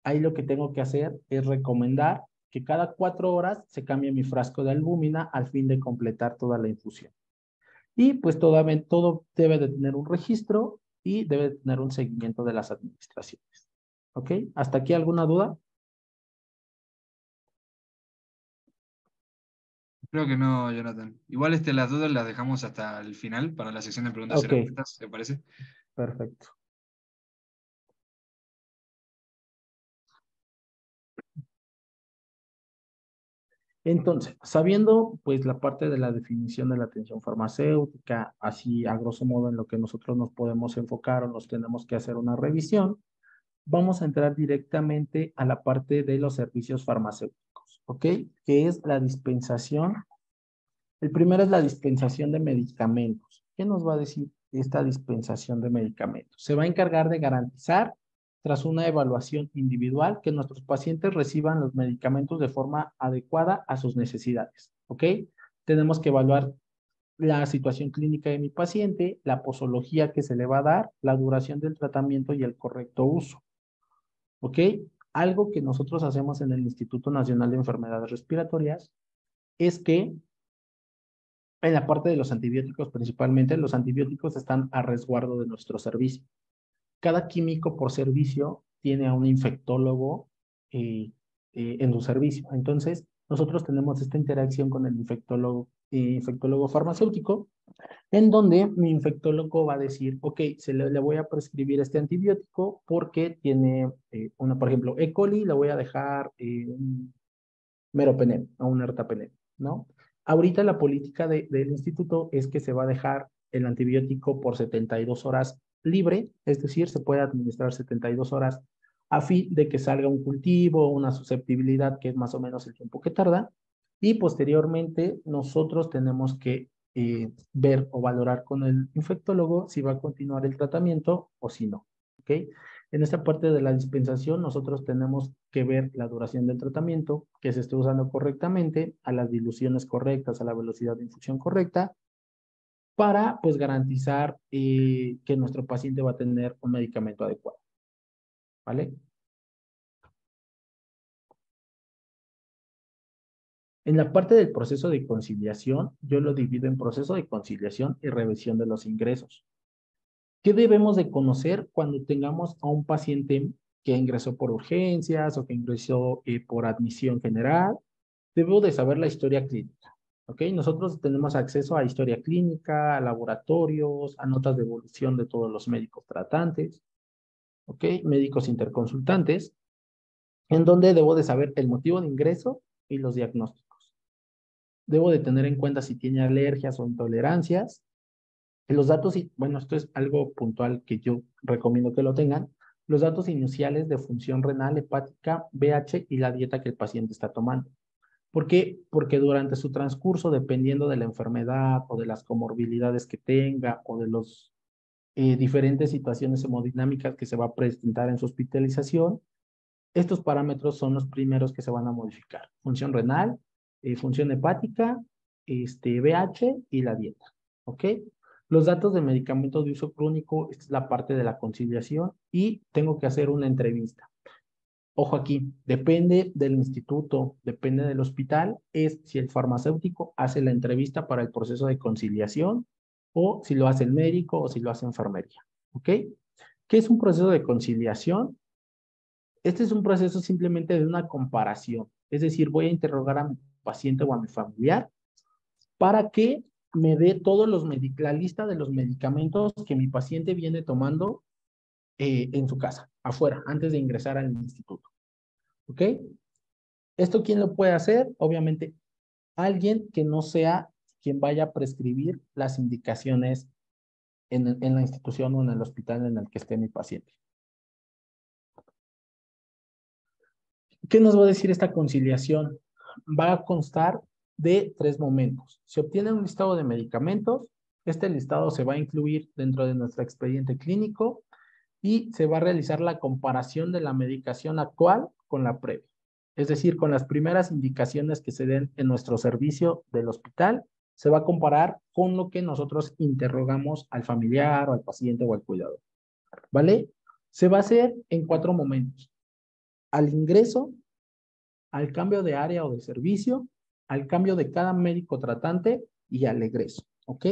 Speaker 5: ahí lo que tengo que hacer es recomendar que cada 4 horas se cambie mi frasco de albúmina al fin de completar toda la infusión. Y pues todo debe de tener un registro y debe de tener un seguimiento de las administraciones. ¿Ok? ¿Hasta aquí alguna duda?
Speaker 2: Creo que no, Jonathan. Igual las dudas las dejamos hasta el final para la sección de preguntas y
Speaker 5: Ok,
Speaker 2: respuestas, ¿te parece?
Speaker 5: perfecto. Entonces, sabiendo pues la parte de la definición de la atención farmacéutica, así a grosso modo en lo que nosotros nos podemos enfocar o nos tenemos que hacer una revisión, vamos a entrar directamente a la parte de los servicios farmacéuticos, ¿ok? Que es la dispensación El primero es la dispensación de medicamentos. ¿Qué nos va a decir esta dispensación de medicamentos? Se va a encargar de garantizar, tras una evaluación individual, que nuestros pacientes reciban los medicamentos de forma adecuada a sus necesidades. ¿Ok? Tenemos que evaluar la situación clínica de mi paciente, la posología que se le va a dar, la duración del tratamiento y el correcto uso. ¿Ok? Algo que nosotros hacemos en el Instituto Nacional de Enfermedades Respiratorias es que en la parte de los antibióticos, principalmente, los antibióticos están a resguardo de nuestro servicio. Cada químico por servicio tiene a un infectólogo en su servicio. Entonces, nosotros tenemos esta interacción con el infectólogo farmacéutico, en donde mi infectólogo va a decir, ok, le voy a prescribir este antibiótico porque tiene por ejemplo, E. coli, le voy a dejar un meropenem o un ertapenem, ¿no? Ahorita la política del instituto es que se va a dejar el antibiótico por 72 horas libre, es decir, se puede administrar 72 horas a fin de que salga un cultivo, una susceptibilidad, que es más o menos el tiempo que tarda, y posteriormente nosotros tenemos que ver o valorar con el infectólogo si va a continuar el tratamiento o si no, ¿ok? En esta parte de la dispensación, nosotros tenemos que ver la duración del tratamiento, que se esté usando correctamente, a las diluciones correctas, a la velocidad de infusión correcta, para pues garantizar que nuestro paciente va a tener un medicamento adecuado. ¿Vale? En la parte del proceso de conciliación, yo lo divido en proceso de conciliación y revisión de los ingresos. ¿Qué debemos de conocer cuando tengamos a un paciente que ingresó por urgencias o que ingresó por admisión general? Debo de saber la historia clínica, ¿ok? Nosotros tenemos acceso a historia clínica, a laboratorios, a notas de evolución de todos los médicos tratantes, ¿ok? Médicos interconsultantes, en donde debo de saber el motivo de ingreso y los diagnósticos. Debo de tener en cuenta si tiene alergias o intolerancias. Los datos, bueno, esto es algo puntual que yo recomiendo que lo tengan, los datos iniciales de función renal, hepática, BH y la dieta que el paciente está tomando. ¿Por qué? Porque durante su transcurso, dependiendo de la enfermedad o de las comorbilidades que tenga o de las diferentes situaciones hemodinámicas que se va a presentar en su hospitalización, estos parámetros son los primeros que se van a modificar. Función renal, función hepática, BH y la dieta. ¿Ok? Los datos de medicamentos de uso crónico, esta es la parte de la conciliación y tengo que hacer una entrevista. Ojo aquí, depende del instituto, depende del hospital, es si el farmacéutico hace la entrevista para el proceso de conciliación o si lo hace el médico o si lo hace enfermería. ¿Ok? ¿Qué es un proceso de conciliación? Este es un proceso simplemente de una comparación. Es decir, voy a interrogar a mi paciente o a mi familiar para que me dé la lista de los medicamentos que mi paciente viene tomando en su casa, afuera, antes de ingresar al instituto. ¿Ok? ¿Esto quién lo puede hacer? Obviamente, alguien que no sea quien vaya a prescribir las indicaciones en la institución o en el hospital en el que esté mi paciente. ¿Qué nos va a decir esta conciliación? Va a constar de 3 momentos. Se obtiene un listado de medicamentos. Este listado se va a incluir dentro de nuestro expediente clínico y se va a realizar la comparación de la medicación actual con la previa. Es decir, con las primeras indicaciones que se den en nuestro servicio del hospital, se va a comparar con lo que nosotros interrogamos al familiar o al paciente o al cuidador. ¿Vale? Se va a hacer en 4 momentos. Al ingreso, al cambio de área o de servicio, al cambio de cada médico tratante y al egreso, ¿ok?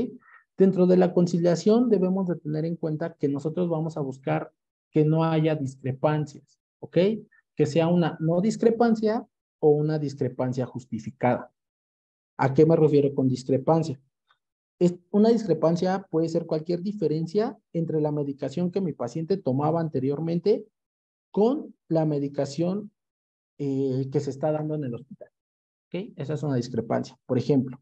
Speaker 5: Dentro de la conciliación debemos de tener en cuenta que nosotros vamos a buscar que no haya discrepancias, ¿ok? Que sea una no discrepancia o una discrepancia justificada. ¿A qué me refiero con discrepancia? Una discrepancia puede ser cualquier diferencia entre la medicación que mi paciente tomaba anteriormente con la medicación que se está dando en el hospital. ¿Ok? Esa es una discrepancia. Por ejemplo,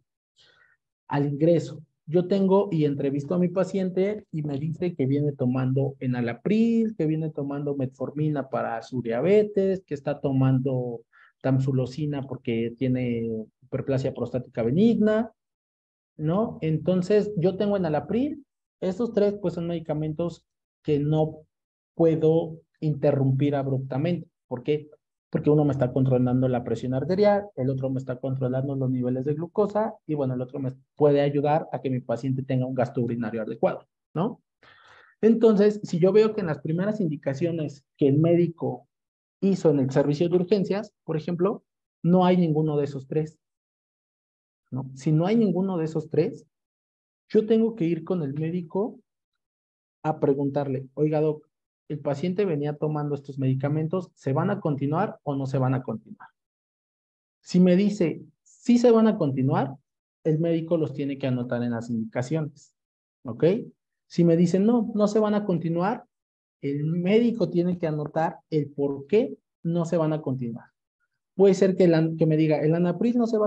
Speaker 5: al ingreso, yo tengo y entrevisto a mi paciente y me dice que viene tomando enalapril, que viene tomando metformina para su diabetes, que está tomando tamsulosina porque tiene hiperplasia prostática benigna, ¿no? Entonces, yo tengo enalapril. Estos tres, pues, son medicamentos que no puedo interrumpir abruptamente. ¿Por qué? Porque uno me está controlando la presión arterial, el otro me está controlando los niveles de glucosa y, bueno, el otro me puede ayudar a que mi paciente tenga un gasto urinario adecuado, ¿no? Entonces, si yo veo que en las primeras indicaciones que el médico hizo en el servicio de urgencias, por ejemplo, no hay ninguno de esos tres, ¿no? Si no hay ninguno de esos tres, yo tengo que ir con el médico a preguntarle, oiga, doc, el paciente venía tomando estos medicamentos, ¿se van a continuar o no se van a continuar? Si me dice, sí se van a continuar, el médico los tiene que anotar en las indicaciones, ¿ok? Si me dicen, no, no se van a continuar, el médico tiene que anotar el por qué no se van a continuar. Puede ser que me diga, el enalapril no se va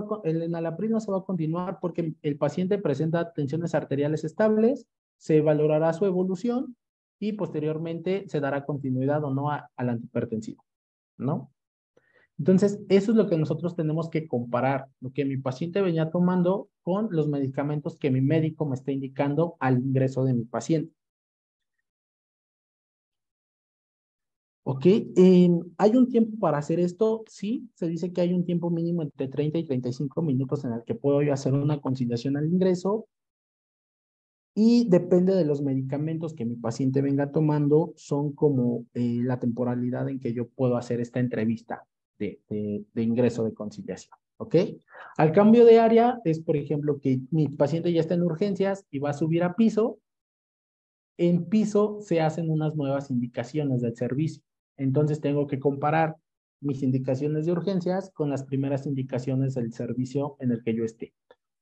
Speaker 5: a continuar porque el paciente presenta tensiones arteriales estables, se valorará su evolución y posteriormente se dará continuidad o no al antihipertensivo, ¿no? Entonces, eso es lo que nosotros tenemos que comparar, lo que mi paciente venía tomando con los medicamentos que mi médico me está indicando al ingreso de mi paciente. ¿Ok? ¿Hay un tiempo para hacer esto? Sí, se dice que hay un tiempo mínimo entre 30 y 35 minutos en el que puedo yo hacer una conciliación al ingreso y depende de los medicamentos que mi paciente venga tomando, son como la temporalidad en que yo puedo hacer esta entrevista de ingreso de conciliación. ¿Ok? Al cambio de área es, por ejemplo, que mi paciente ya está en urgencias y va a subir a piso. En piso se hacen unas nuevas indicaciones del servicio. Entonces tengo que comparar mis indicaciones de urgencias con las primeras indicaciones del servicio en el que yo esté.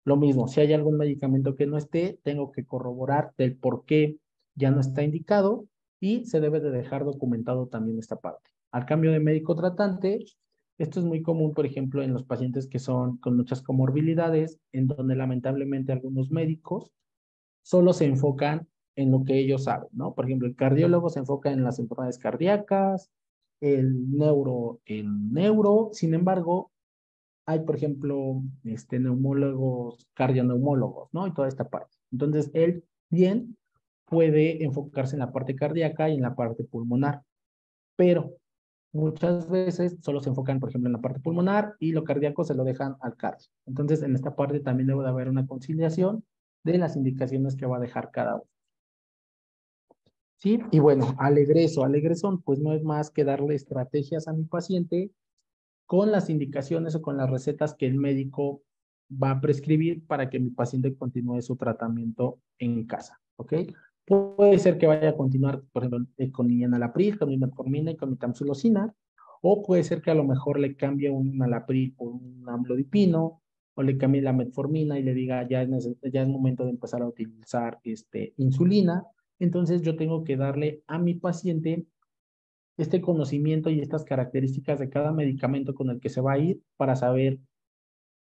Speaker 5: Lo mismo, si hay algún medicamento que no esté, tengo que corroborar del por qué ya no está indicado y se debe de dejar documentado también esta parte. Al cambio de médico tratante, esto es muy común, por ejemplo, en los pacientes que son con muchas comorbilidades, en donde lamentablemente algunos médicos solo se enfocan en lo que ellos saben, ¿no? Por ejemplo, el cardiólogo se enfoca en las enfermedades cardíacas, el neuro en neuro, sin embargo, hay, por ejemplo, neumólogos, cardioneumólogos, ¿no? Y toda esta parte. Entonces, él bien puede enfocarse en la parte cardíaca y en la parte pulmonar, pero muchas veces solo se enfocan, por ejemplo, en la parte pulmonar y lo cardíaco se lo dejan al cardio. Entonces, en esta parte también debe de haber una conciliación de las indicaciones que va a dejar cada uno. ¿Sí? Y bueno, al egreso, pues no es más que darle estrategias a mi paciente con las indicaciones o con las recetas que el médico va a prescribir para que mi paciente continúe su tratamiento en casa, ¿ok? Puede ser que vaya a continuar, por ejemplo, con mi enalapril, con mi metformina y con mi tamsulosina, o puede ser que a lo mejor le cambie un enalapril por un amlodipino, o le cambie la metformina y le diga ya es momento de empezar a utilizar insulina. Entonces yo tengo que darle a mi paciente este conocimiento y estas características de cada medicamento con el que se va a ir para saber,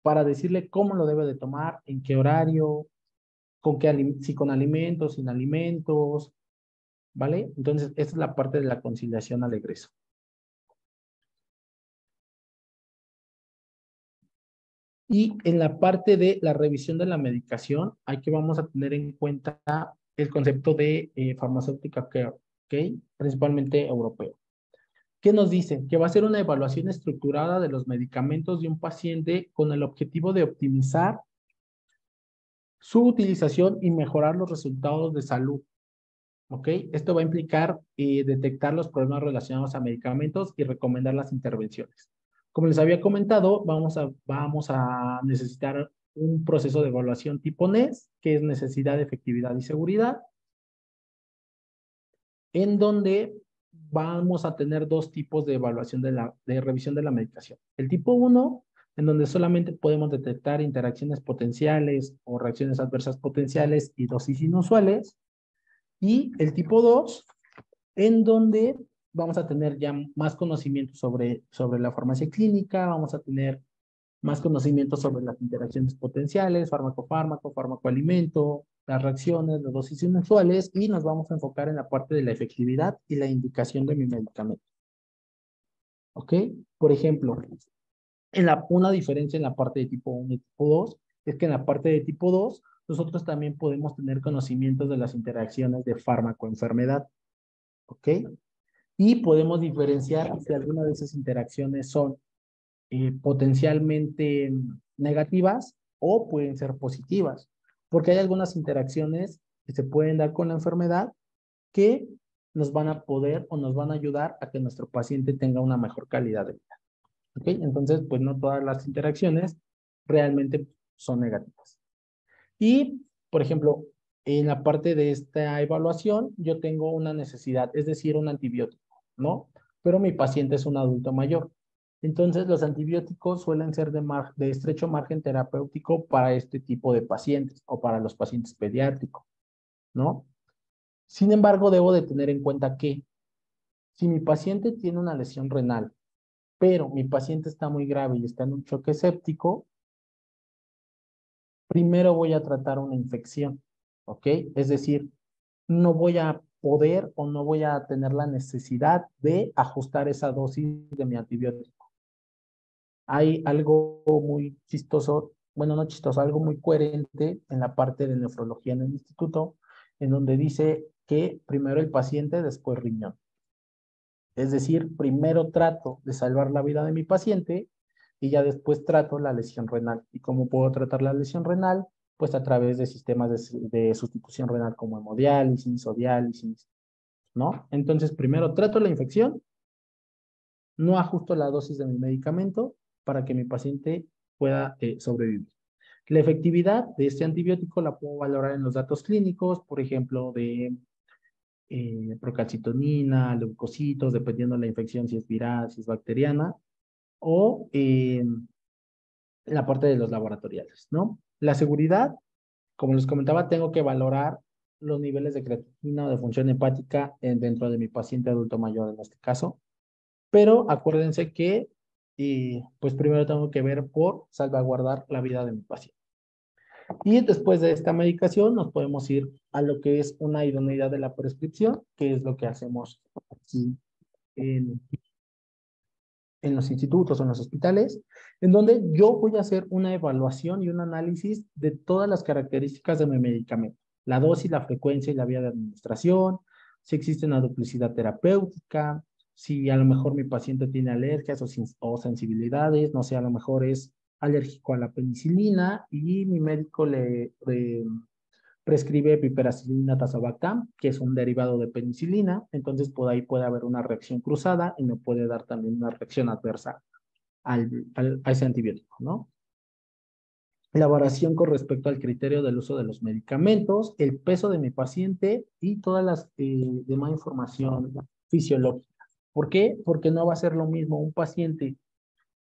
Speaker 5: para decirle cómo lo debe de tomar, en qué horario, si con alimentos, sin alimentos, ¿vale? Entonces, esta es la parte de la conciliación al egreso. Y en la parte de la revisión de la medicación, aquí vamos a tener en cuenta el concepto de farmacéutica care, ¿ok? Principalmente europeo. ¿Qué nos dice? Que va a ser una evaluación estructurada de los medicamentos de un paciente con el objetivo de optimizar su utilización y mejorar los resultados de salud. ¿Ok? Esto va a implicar detectar los problemas relacionados a medicamentos y recomendar las intervenciones. Como les había comentado, vamos a necesitar un proceso de evaluación tipo NES, que es necesidad, efectividad y seguridad, en donde vamos a tener dos tipos de evaluación de revisión de la medicación. El tipo 1, en donde solamente podemos detectar interacciones potenciales o reacciones adversas potenciales y dosis inusuales. Y el tipo 2, en donde vamos a tener ya más conocimiento sobre la farmacia clínica, vamos a tener más conocimiento sobre las interacciones potenciales, fármaco-fármaco, fármaco-alimento, las reacciones, las dosis inusuales, y nos vamos a enfocar en la parte de la efectividad y la indicación de mi medicamento. ¿Ok? Por ejemplo, una diferencia en la parte de tipo 1 y tipo 2 es que en la parte de tipo 2, nosotros también podemos tener conocimientos de las interacciones de fármaco-enfermedad, ¿ok? Y podemos diferenciar si alguna de esas interacciones son potencialmente negativas o pueden ser positivas, porque hay algunas interacciones que se pueden dar con la enfermedad que nos van a poder o nos van a ayudar a que nuestro paciente tenga una mejor calidad de vida. ¿Ok? Entonces, pues no todas las interacciones realmente son negativas. Y, por ejemplo, en la parte de esta evaluación, yo tengo una necesidad, es decir, un antibiótico, ¿no? Pero mi paciente es un adulto mayor. Entonces, los antibióticos suelen ser de estrecho margen terapéutico para este tipo de pacientes o para los pacientes pediátricos, ¿no? Sin embargo, debo de tener en cuenta que si mi paciente tiene una lesión renal, pero mi paciente está muy grave y está en un choque séptico, primero voy a tratar una infección, ¿ok? Es decir, no voy a poder o no voy a tener la necesidad de ajustar esa dosis de mi antibiótico. Hay algo muy chistoso, bueno, no chistoso, algo muy coherente en la parte de nefrología en el instituto, en donde dice que primero el paciente, después riñón. Es decir, primero trato de salvar la vida de mi paciente y ya después trato la lesión renal. ¿Y cómo puedo tratar la lesión renal? Pues a través de sistemas de sustitución renal como hemodiálisis o diálisis, ¿no? Entonces, primero trato la infección, no ajusto la dosis de mi medicamento para que mi paciente pueda sobrevivir. La efectividad de este antibiótico la puedo valorar en los datos clínicos, por ejemplo, de procalcitonina, leucocitos, dependiendo de la infección, si es viral, si es bacteriana, o la parte de los laboratoriales, ¿no? La seguridad, como les comentaba, tengo que valorar los niveles de creatinina o de función hepática dentro de mi paciente adulto mayor en este caso, pero acuérdense que pues primero tengo que ver por salvaguardar la vida de mi paciente. Y después de esta medicación nos podemos ir a lo que es una idoneidad de la prescripción, que es lo que hacemos aquí en, en los institutos o en los hospitales, en donde yo voy a hacer una evaluación y un análisis de todas las características de mi medicamento, la dosis, la frecuencia y la vía de administración, si existe una duplicidad terapéutica, si a lo mejor mi paciente tiene alergias o sensibilidades, no sé, a lo mejor es alérgico a la penicilina y mi médico le prescribe piperacilina tazobactam, que es un derivado de penicilina, entonces por ahí puede haber una reacción cruzada y me puede dar también una reacción adversa a ese antibiótico, ¿no? Elaboración con respecto al criterio del uso de los medicamentos, el peso de mi paciente y todas las demás información fisiológica. ¿Por qué? Porque no va a ser lo mismo un paciente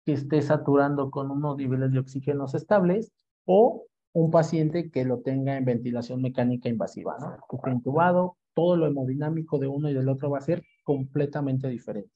Speaker 5: que esté saturando con unos niveles de oxígenos estables o un paciente que lo tenga en ventilación mecánica invasiva, ¿no? Que esté intubado, todo lo hemodinámico de uno y del otro va a ser completamente diferente.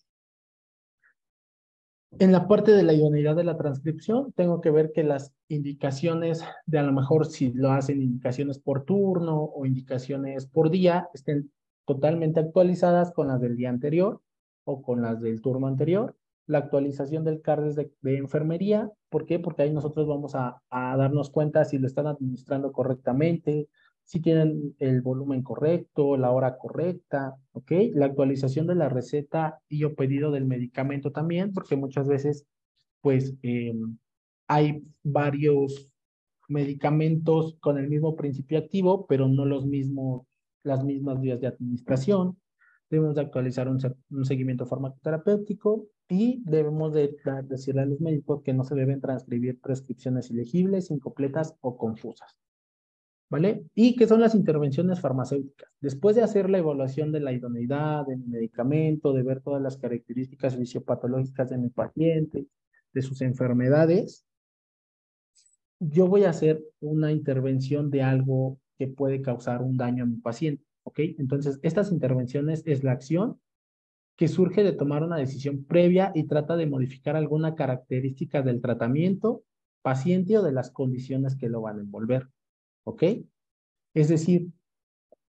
Speaker 5: En la parte de la idoneidad de la transcripción, tengo que ver que las indicaciones de a lo mejor si lo hacen indicaciones por turno o indicaciones por día, estén totalmente actualizadas con las del día anterior o con las del turno anterior. La actualización del CARDES de enfermería, ¿por qué? Porque ahí nosotros vamos a darnos cuenta si lo están administrando correctamente, si tienen el volumen correcto, la hora correcta, ¿ok? La actualización de la receta y o pedido del medicamento también, porque muchas veces, pues, hay varios medicamentos con el mismo principio activo, pero no las mismas vías de administración. Debemos de actualizar un seguimiento farmacoterapéutico y debemos de decirle a los médicos que no se deben transcribir prescripciones ilegibles, incompletas o confusas. ¿Vale? ¿Y qué son las intervenciones farmacéuticas? Después de hacer la evaluación de la idoneidad del medicamento, de ver todas las características fisiopatológicas de mi paciente, de sus enfermedades, yo voy a hacer una intervención de algo que puede causar un daño a mi paciente, ¿ok? Entonces, estas intervenciones es la acción que surge de tomar una decisión previa y trata de modificar alguna característica del tratamiento, paciente o de las condiciones que lo van a envolver, ¿ok? Es decir,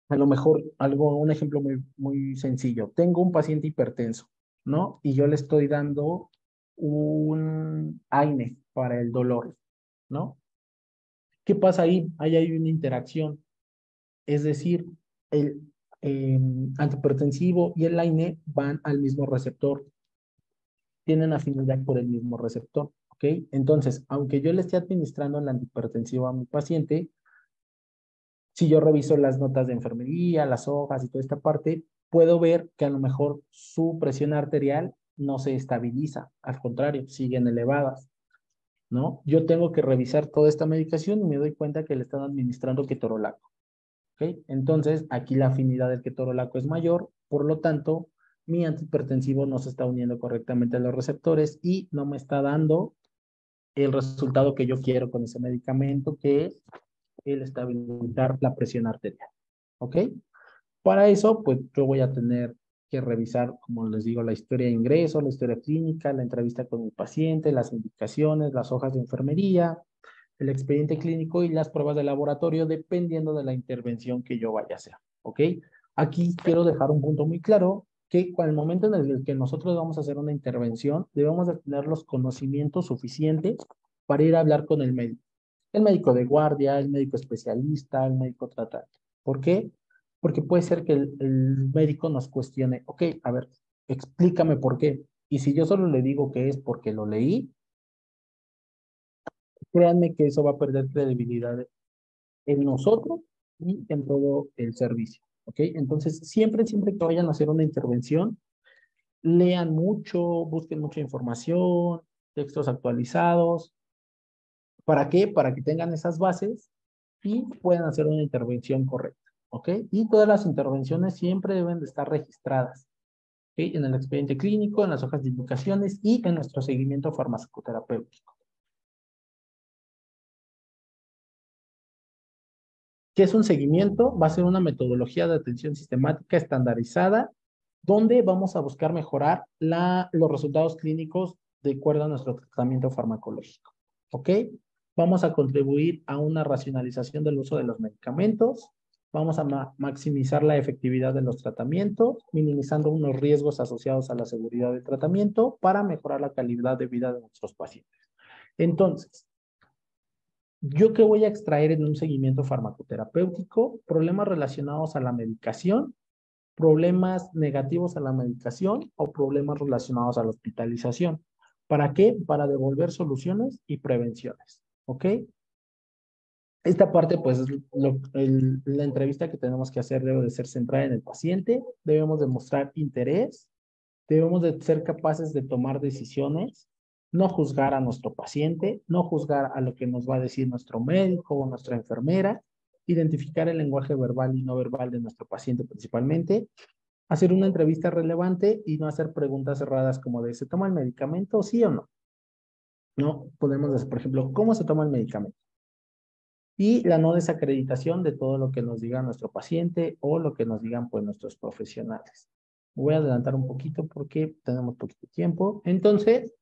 Speaker 5: a lo mejor un ejemplo muy sencillo. Tengo un paciente hipertenso, ¿no? Y yo le estoy dando un AINE para el dolor, ¿no? ¿Qué pasa ahí? Ahí hay una interacción. Es decir, el antihipertensivo y el AINE van al mismo receptor, tienen afinidad por el mismo receptor, ¿ok? Entonces, aunque yo le esté administrando el antihipertensivo a mi paciente, si yo reviso las notas de enfermería, las hojas y toda esta parte, puedo ver que a lo mejor su presión arterial no se estabiliza, al contrario, siguen elevadas, ¿no? Yo tengo que revisar toda esta medicación y me doy cuenta que le están administrando ketorolaco, ¿ok? Entonces, aquí la afinidad del ketorolaco es mayor, por lo tanto, mi antihipertensivo no se está uniendo correctamente a los receptores y no me está dando el resultado que yo quiero con ese medicamento, que es el estabilizar la presión arterial, ¿ok? Para eso, pues yo voy a tener que revisar, como les digo, la historia de ingreso, la historia clínica, la entrevista con mi paciente, las indicaciones, las hojas de enfermería, el expediente clínico y las pruebas de laboratorio, dependiendo de la intervención que yo vaya a hacer, ¿ok? Aquí quiero dejar un punto muy claro, que al momento en el que nosotros vamos a hacer una intervención, debemos de tener los conocimientos suficientes para ir a hablar con el médico. El médico de guardia, el médico especialista, el médico tratante. ¿Por qué? Porque puede ser que el médico nos cuestione, ok, a ver, explícame por qué. Y si yo solo le digo que es porque lo leí, créanme que eso va a perder credibilidad en nosotros y en todo el servicio. ¿Ok? Entonces, siempre que vayan a hacer una intervención, lean mucho, busquen mucha información, textos actualizados. ¿Para qué? Para que tengan esas bases y puedan hacer una intervención correcta. ¿Ok? Y todas las intervenciones siempre deben de estar registradas. ¿Ok? En el expediente clínico, en las hojas de indicaciones y en nuestro seguimiento farmacoterapéutico. ¿Qué es un seguimiento? Va a ser una metodología de atención sistemática estandarizada donde vamos a buscar mejorar los resultados clínicos de acuerdo a nuestro tratamiento farmacológico. ¿Ok? Vamos a contribuir a una racionalización del uso de los medicamentos. Vamos a maximizar la efectividad de los tratamientos, minimizando unos riesgos asociados a la seguridad del tratamiento para mejorar la calidad de vida de nuestros pacientes. Entonces, ¿yo qué voy a extraer en un seguimiento farmacoterapéutico? Problemas relacionados a la medicación, problemas negativos a la medicación o problemas relacionados a la hospitalización. ¿Para qué? Para devolver soluciones y prevenciones. ¿Ok? Esta parte, pues, la entrevista que tenemos que hacer debe de ser centrada en el paciente. Debemos demostrar interés. Debemos de ser capaces de tomar decisiones, no juzgar a nuestro paciente, no juzgar a lo que nos va a decir nuestro médico o nuestra enfermera, identificar el lenguaje verbal y no verbal de nuestro paciente principalmente, hacer una entrevista relevante y no hacer preguntas cerradas como de ¿se toma el medicamento? ¿Sí o no? No, podemos decir, por ejemplo, ¿cómo se toma el medicamento? Y la no desacreditación de todo lo que nos diga nuestro paciente o lo que nos digan pues nuestros profesionales. Voy a adelantar un poquito porque tenemos poquito tiempo. Entonces,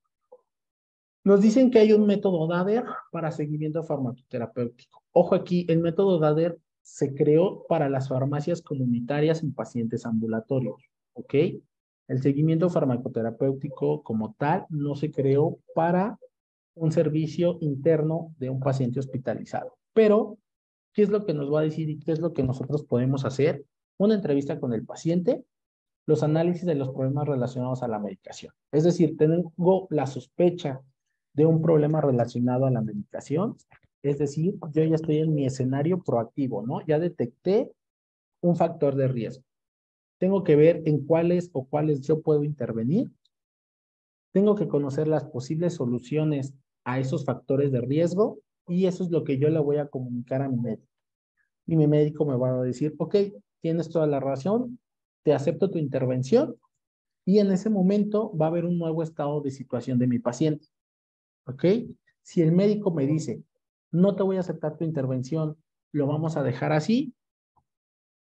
Speaker 5: nos dicen que hay un método DADER para seguimiento farmacoterapéutico. Ojo aquí, el método DADER se creó para las farmacias comunitarias en pacientes ambulatorios, ¿ok? El seguimiento farmacoterapéutico como tal no se creó para un servicio interno de un paciente hospitalizado. Pero, ¿qué es lo que nos va a decir y qué es lo que nosotros podemos hacer? Una entrevista con el paciente, los análisis de los problemas relacionados a la medicación. Es decir, tengo la sospecha de un problema relacionado a la medicación. Es decir, yo ya estoy en mi escenario proactivo, ¿no? Ya detecté un factor de riesgo. Tengo que ver en cuáles yo puedo intervenir. Tengo que conocer las posibles soluciones a esos factores de riesgo y eso es lo que yo le voy a comunicar a mi médico. Y mi médico me va a decir, ok, tienes toda la razón, te acepto tu intervención y en ese momento va a haber un nuevo estado de situación de mi paciente. ¿Ok? Si el médico me dice, no te voy a aceptar tu intervención, lo vamos a dejar así,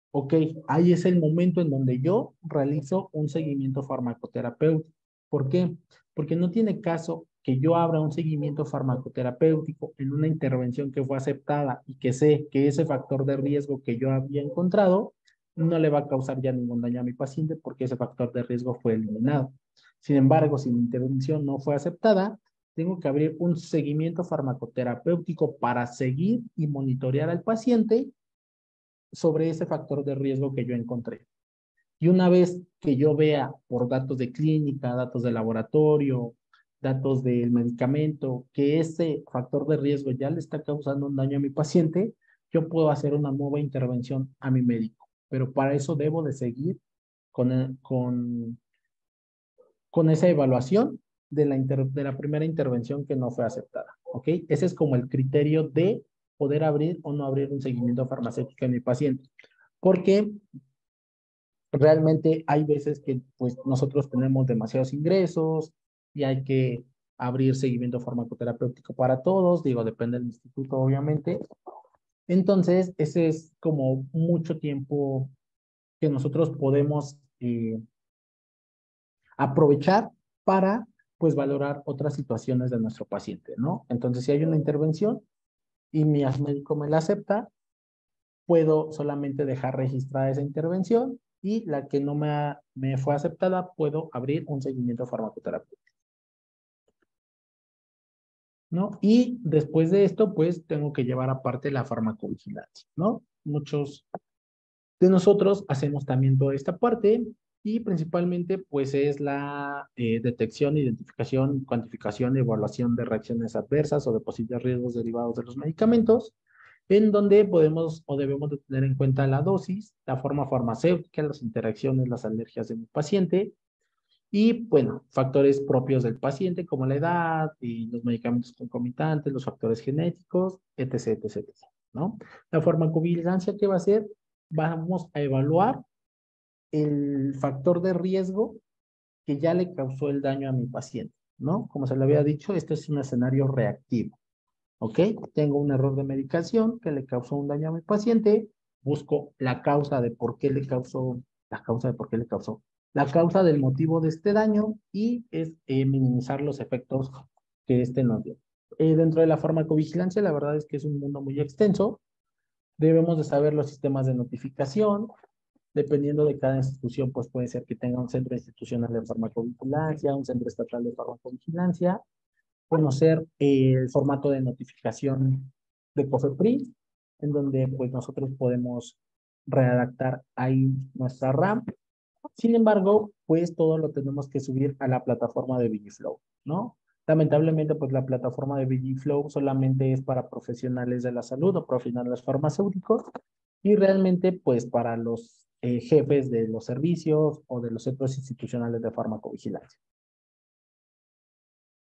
Speaker 5: ok, ahí es el momento en donde yo realizo un seguimiento farmacoterapéutico. ¿Por qué? Porque no tiene caso que yo abra un seguimiento farmacoterapéutico en una intervención que fue aceptada y que sé que ese factor de riesgo que yo había encontrado no le va a causar ya ningún daño a mi paciente porque ese factor de riesgo fue eliminado. Sin embargo, si mi intervención no fue aceptada, tengo que abrir un seguimiento farmacoterapéutico para seguir y monitorear al paciente sobre ese factor de riesgo que yo encontré. Y una vez que yo vea por datos de clínica, datos de laboratorio, datos del medicamento, que ese factor de riesgo ya le está causando un daño a mi paciente, yo puedo hacer una nueva intervención a mi médico. Pero para eso debo de seguir con esa evaluación de la primera intervención que no fue aceptada. ¿Ok? Ese es como el criterio de poder abrir o no abrir un seguimiento farmacéutico en mi paciente. Porque realmente hay veces que pues nosotros tenemos demasiados ingresos y hay que abrir seguimiento farmacoterapéutico para todos, digo, depende del instituto obviamente. Entonces, ese es como mucho tiempo que nosotros podemos aprovechar para pues valorar otras situaciones de nuestro paciente, ¿no? Entonces, si hay una intervención y mi médico me la acepta, puedo solamente dejar registrada esa intervención y la que no me fue aceptada, puedo abrir un seguimiento farmacoterapéutico, ¿no? Y después de esto, pues tengo que llevar aparte la farmacovigilancia, ¿no? Muchos de nosotros hacemos también toda esta parte y principalmente pues es la detección, identificación, cuantificación, evaluación de reacciones adversas o de posibles riesgos derivados de los medicamentos, en donde podemos o debemos de tener en cuenta la dosis, la forma farmacéutica, las interacciones, las alergias de mi paciente y, bueno, factores propios del paciente como la edad y los medicamentos concomitantes, los factores genéticos, etc., etc., etc., ¿no? La farmacovigilancia, ¿qué va a hacer? Vamos a evaluar el factor de riesgo que ya le causó el daño a mi paciente, ¿no? Como se le había dicho, este es un escenario reactivo. ¿Ok? Tengo un error de medicación que le causó un daño a mi paciente, busco la causa de por qué le causó, la causa de por qué le causó, la causa del motivo de este daño y es minimizar los efectos que este nos dio. Dentro de la farmacovigilancia, la verdad es que es un mundo muy extenso. Debemos de saber los sistemas de notificación. Dependiendo de cada institución, pues puede ser que tenga un centro institucional de farmacovigilancia, un centro estatal de farmacovigilancia, conocer el formato de notificación de COFEPRIS, en donde pues nosotros podemos redactar ahí nuestra RAM. Sin embargo, pues todo lo tenemos que subir a la plataforma de VigiFlow, ¿no? Lamentablemente, pues la plataforma de VigiFlow solamente es para profesionales de la salud o profesionales farmacéuticos y realmente pues para los jefes de los servicios o de los centros institucionales de farmacovigilancia.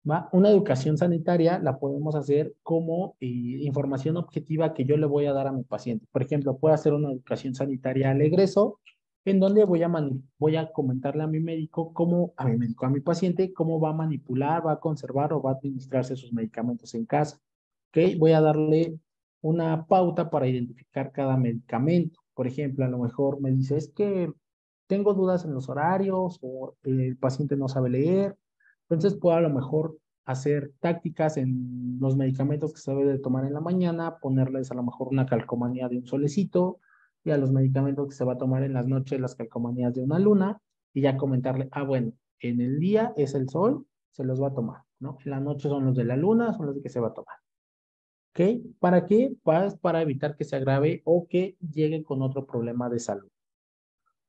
Speaker 5: ¿Va? Una educación sanitaria la podemos hacer como información objetiva que yo le voy a dar a mi paciente. Por ejemplo, puedo hacer una educación sanitaria al egreso, en donde voy a comentarle a mi médico, a mi paciente, cómo va a manipular, va a conservar o va a administrarse sus medicamentos en casa. ¿Ok? Voy a darle una pauta para identificar cada medicamento. Por ejemplo, a lo mejor me dice, es que tengo dudas en los horarios o el paciente no sabe leer. Entonces puedo a lo mejor hacer tácticas en los medicamentos que se debe de tomar en la mañana, ponerles a lo mejor una calcomanía de un solecito y a los medicamentos que se va a tomar en las noches las calcomanías de una luna y ya comentarle, bueno, en el día es el sol, se los va a tomar, ¿no? En la noche son los de la luna, son los que se va a tomar. ¿Ok? ¿Para qué? Para evitar que se agrave o que llegue con otro problema de salud.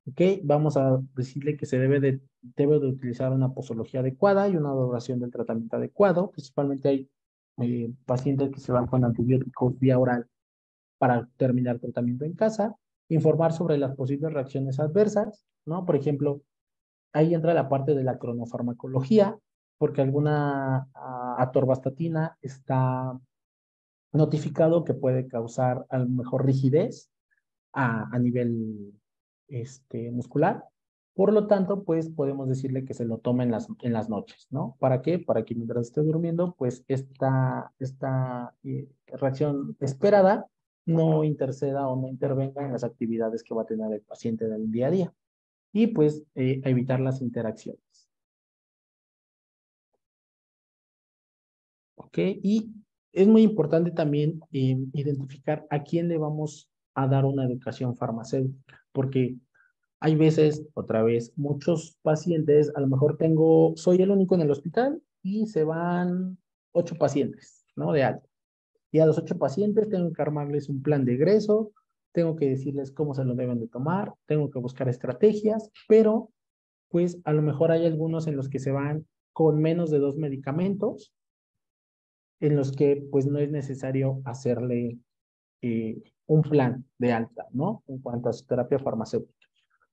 Speaker 5: ¿Ok? Vamos a decirle que debe de utilizar una posología adecuada y una duración del tratamiento adecuado. Principalmente hay pacientes que se van con antibióticos vía oral para terminar tratamiento en casa. Informar sobre las posibles reacciones adversas, ¿no? Por ejemplo, ahí entra la parte de la cronofarmacología, porque alguna atorvastatina está notificado que puede causar a lo mejor rigidez a nivel muscular. Por lo tanto, pues podemos decirle que se lo tome en las noches, ¿no? ¿Para qué? Para que mientras esté durmiendo, pues esta reacción esperada no interceda o no intervenga en las actividades que va a tener el paciente del día a día. Y pues evitar las interacciones. ¿Ok? Y es muy importante también identificar a quién le vamos a dar una educación farmacéutica, porque hay veces, otra vez, muchos pacientes, a lo mejor soy el único en el hospital y se van 8 pacientes, ¿no? De alta. Y a los 8 pacientes tengo que armarles un plan de egreso, tengo que decirles cómo se lo deben de tomar, tengo que buscar estrategias, pero pues a lo mejor hay algunos en los que se van con menos de 2 medicamentos, en los que pues no es necesario hacerle un plan de alta, ¿no? En cuanto a su terapia farmacéutica.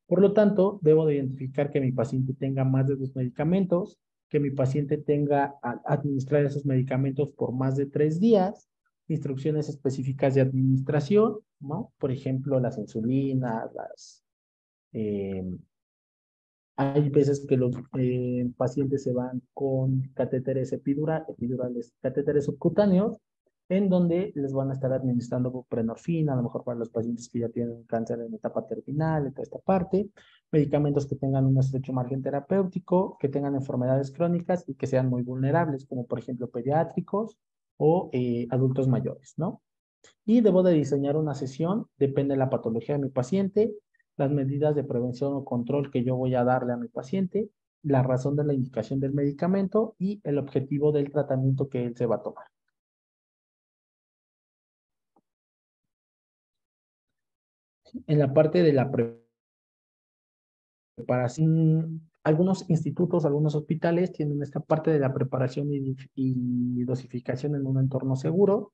Speaker 5: Por lo tanto, debo de identificar que mi paciente tenga más de 2 medicamentos, que mi paciente tenga a administrar esos medicamentos por más de 3 días, instrucciones específicas de administración, ¿no? Por ejemplo, las insulinas, hay veces que los pacientes se van con catéteres epidurales, catéteres subcutáneos, en donde les van a estar administrando buprenorfina, a lo mejor para los pacientes que ya tienen cáncer en etapa terminal, en toda esta parte, medicamentos que tengan un estrecho margen terapéutico, que tengan enfermedades crónicas y que sean muy vulnerables, como por ejemplo pediátricos o adultos mayores, ¿no? Y debo de diseñar una sesión, depende de la patología de mi paciente, las medidas de prevención o control que yo voy a darle a mi paciente, la razón de la indicación del medicamento y el objetivo del tratamiento que él se va a tomar. En la parte de la preparación, algunos institutos, algunos hospitales tienen esta parte de la preparación y dosificación en un entorno seguro,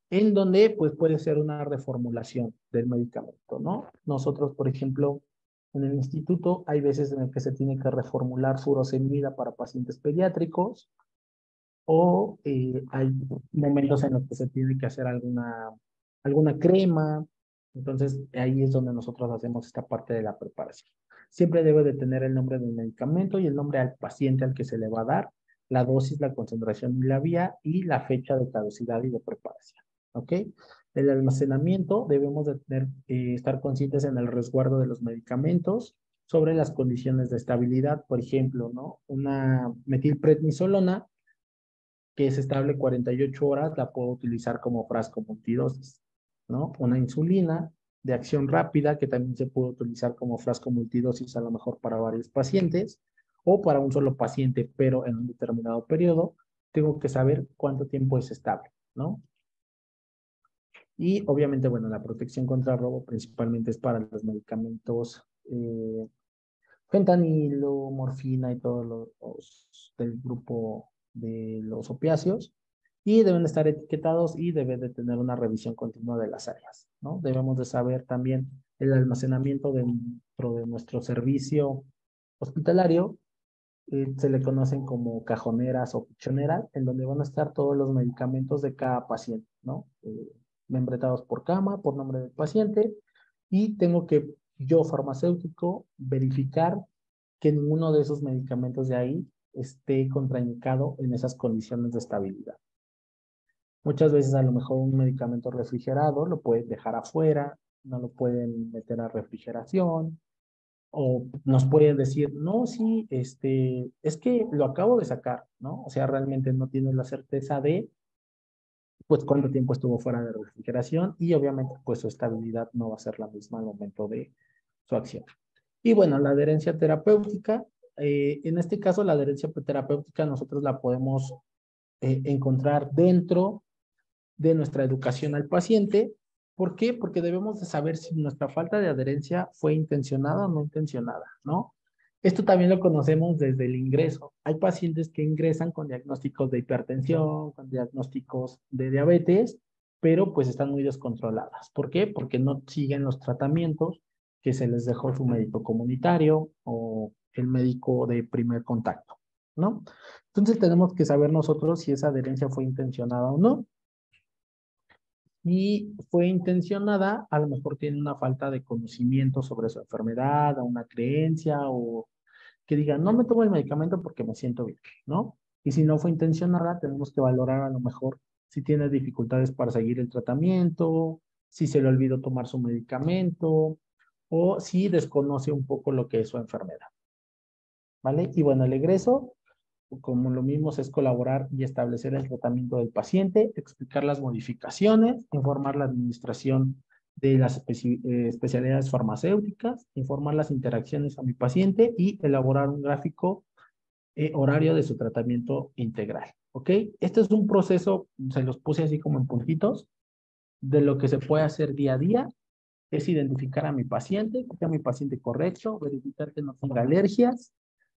Speaker 5: en donde pues puede ser una reformulación del medicamento, ¿no? Nosotros, por ejemplo, en el instituto hay veces en el que se tiene que reformular furosemida para pacientes pediátricos o hay momentos en los que se tiene que hacer alguna crema. Entonces, ahí es donde nosotros hacemos esta parte de la preparación. Siempre debe de tener el nombre del medicamento y el nombre al paciente al que se le va a dar, la dosis, la concentración y la vía y la fecha de caducidad y de preparación. ¿Ok? El almacenamiento, debemos de tener, estar conscientes en el resguardo de los medicamentos sobre las condiciones de estabilidad. Por ejemplo, ¿no? Una metilprednisolona que es estable 48 horas, la puedo utilizar como frasco multidosis, ¿no? Una insulina de acción rápida que también se puede utilizar como frasco multidosis a lo mejor para varios pacientes o para un solo paciente, pero en un determinado periodo, tengo que saber cuánto tiempo es estable, ¿no? Y obviamente, bueno, la protección contra robo principalmente es para los medicamentos fentanilo, morfina y todos los del grupo de los opiáceos, y deben estar etiquetados y deben de tener una revisión continua de las áreas, ¿no? Debemos de saber también el almacenamiento dentro de nuestro servicio hospitalario, se le conocen como cajoneras o pichoneras, en donde van a estar todos los medicamentos de cada paciente, ¿no? Membretados por cama, por nombre del paciente, y tengo que yo, farmacéutico, verificar que ninguno de esos medicamentos de ahí esté contraindicado en esas condiciones de estabilidad. Muchas veces a lo mejor un medicamento refrigerado lo pueden dejar afuera, no lo pueden meter a refrigeración, o nos pueden decir, no, sí, es que lo acabo de sacar, ¿no? O sea, realmente no tienes la certeza de, pues, cuánto tiempo estuvo fuera de refrigeración y obviamente, pues, su estabilidad no va a ser la misma al momento de su acción. Y bueno, la adherencia terapéutica, en este caso la adherencia terapéutica nosotros la podemos encontrar dentro de nuestra educación al paciente. ¿Por qué? Porque debemos de saber si nuestra falta de adherencia fue intencionada o no intencionada, ¿no? Esto también lo conocemos desde el ingreso. Hay pacientes que ingresan con diagnósticos de hipertensión, con diagnósticos de diabetes, pero pues están muy descontroladas. ¿Por qué? Porque no siguen los tratamientos que se les dejó su médico comunitario o el médico de primer contacto, ¿no? Entonces tenemos que saber nosotros si esa adherencia fue intencionada o no. Y fue intencionada, a lo mejor tiene una falta de conocimiento sobre su enfermedad, o una creencia, o que diga, no me tomo el medicamento porque me siento bien, ¿no? Y si no fue intencionada, tenemos que valorar a lo mejor si tiene dificultades para seguir el tratamiento, si se le olvidó tomar su medicamento, o si desconoce un poco lo que es su enfermedad, ¿vale? Y bueno, el egreso, como lo mismo, es colaborar y establecer el tratamiento del paciente, explicar las modificaciones, informar la administración de las especialidades farmacéuticas, informar las interacciones a mi paciente y elaborar un gráfico horario de su tratamiento integral. ¿Ok? Este es un proceso, se los puse así como en puntitos, de lo que se puede hacer día a día, es identificar a mi paciente, que sea mi paciente correcto, verificar que no tenga alergias,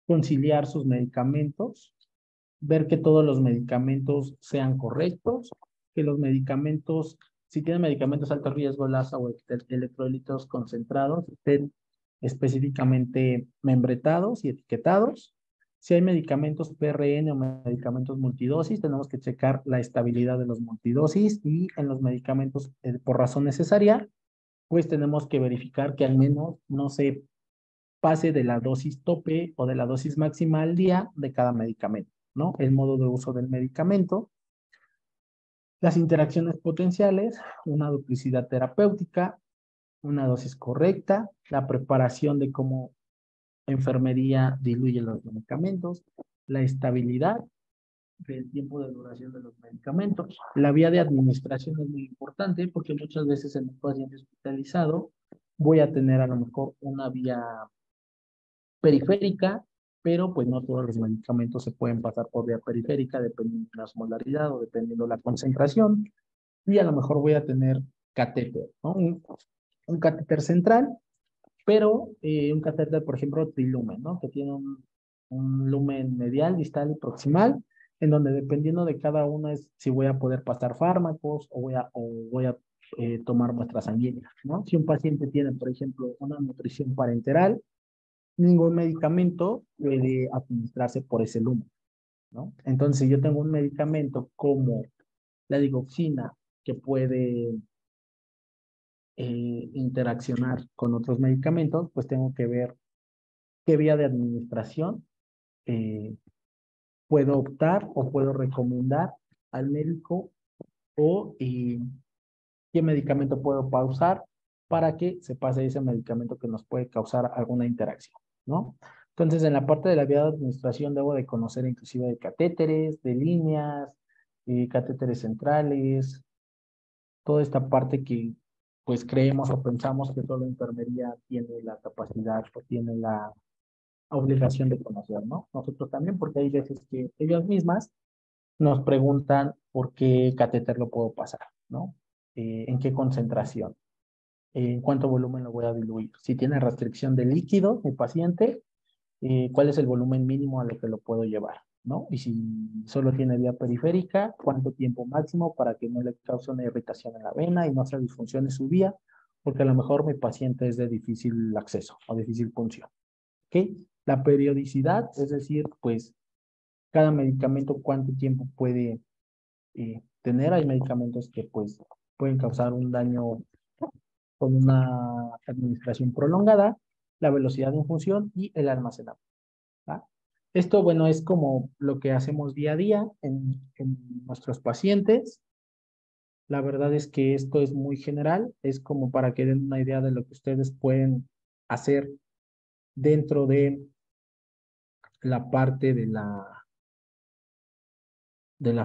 Speaker 5: conciliar sus medicamentos, ver que todos los medicamentos sean correctos, que los medicamentos, si tienen medicamentos de alto riesgo, LASA o electrolitos concentrados, estén específicamente membretados y etiquetados. Si hay medicamentos PRN o medicamentos multidosis, tenemos que checar la estabilidad de los multidosis y en los medicamentos por razón necesaria, pues tenemos que verificar que al menos no se pase de la dosis tope o de la dosis máxima al día de cada medicamento, ¿no? El modo de uso del medicamento, las interacciones potenciales, una duplicidad terapéutica, una dosis correcta, la preparación de cómo enfermería diluye los medicamentos, la estabilidad del tiempo de duración de los medicamentos. La vía de administración es muy importante porque muchas veces en un paciente hospitalizado voy a tener a lo mejor una vía periférica, pero pues no todos los medicamentos se pueden pasar por vía periférica dependiendo de la osmolaridad o dependiendo de la concentración. Y a lo mejor voy a tener catéter, ¿no? Un catéter central, pero un catéter, por ejemplo, trilumen, ¿no? Que tiene un lumen medial, distal y proximal, en donde dependiendo de cada uno es si voy a poder pasar fármacos o voy a tomar muestras sanguíneas, ¿no? Si un paciente tiene, por ejemplo, una nutrición parenteral, ningún medicamento puede administrarse por ese lumen, ¿no? Entonces, si yo tengo un medicamento como la digoxina que puede interaccionar con otros medicamentos, pues tengo que ver qué vía de administración eh, puedo optar o puedo recomendar al médico o qué medicamento puedo pausar para que se pase ese medicamento que nos puede causar alguna interacción, ¿no? Entonces, en la parte de la vía de administración debo de conocer inclusive de catéteres, de líneas, catéteres centrales, toda esta parte que pues creemos o pensamos que solo enfermería tiene la capacidad o tiene la obligación de conocer, ¿no? Nosotros también, porque hay veces que ellas mismas nos preguntan por qué catéter lo puedo pasar, ¿no? ¿En qué concentración? ¿En cuánto volumen lo voy a diluir? Si tiene restricción de líquido mi paciente, ¿cuál es el volumen mínimo a lo que lo puedo llevar? ¿No? Y si solo tiene vía periférica, ¿cuánto tiempo máximo para que no le cause una irritación en la vena y no se disfuncione su vía? Porque a lo mejor mi paciente es de difícil acceso o difícil punción. ¿Ok? La periodicidad, es decir, pues cada medicamento cuánto tiempo puede tener. Hay medicamentos que pues pueden causar un daño con una administración prolongada, la velocidad de infusión y el almacenamiento. ¿Va? Esto, bueno, es como lo que hacemos día a día en nuestros pacientes. La verdad es que esto es muy general, es como para que den una idea de lo que ustedes pueden hacer dentro de la parte de la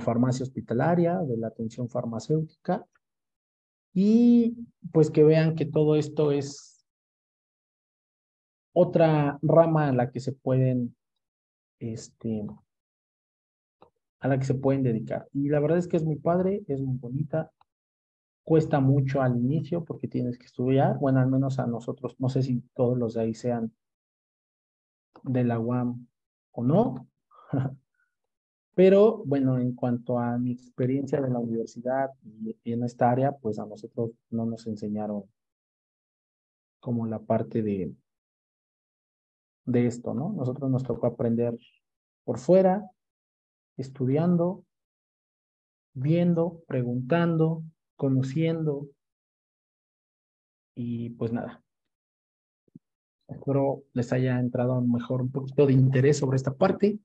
Speaker 5: farmacia hospitalaria, de la atención farmacéutica, y pues que vean que todo esto es otra rama a la que se pueden, a la que se pueden dedicar. Y la verdad es que es muy padre, es muy bonita, cuesta mucho al inicio porque tienes que estudiar, bueno, al menos a nosotros, no sé si todos los de ahí sean de la UAM o no, pero bueno, en cuanto a mi experiencia de la universidad y en esta área, pues a nosotros no nos enseñaron como la parte de esto, ¿no? Nosotros nos tocó aprender por fuera, estudiando, viendo, preguntando, conociendo y pues nada. Espero les haya entrado a lo mejor un poquito de interés sobre esta parte,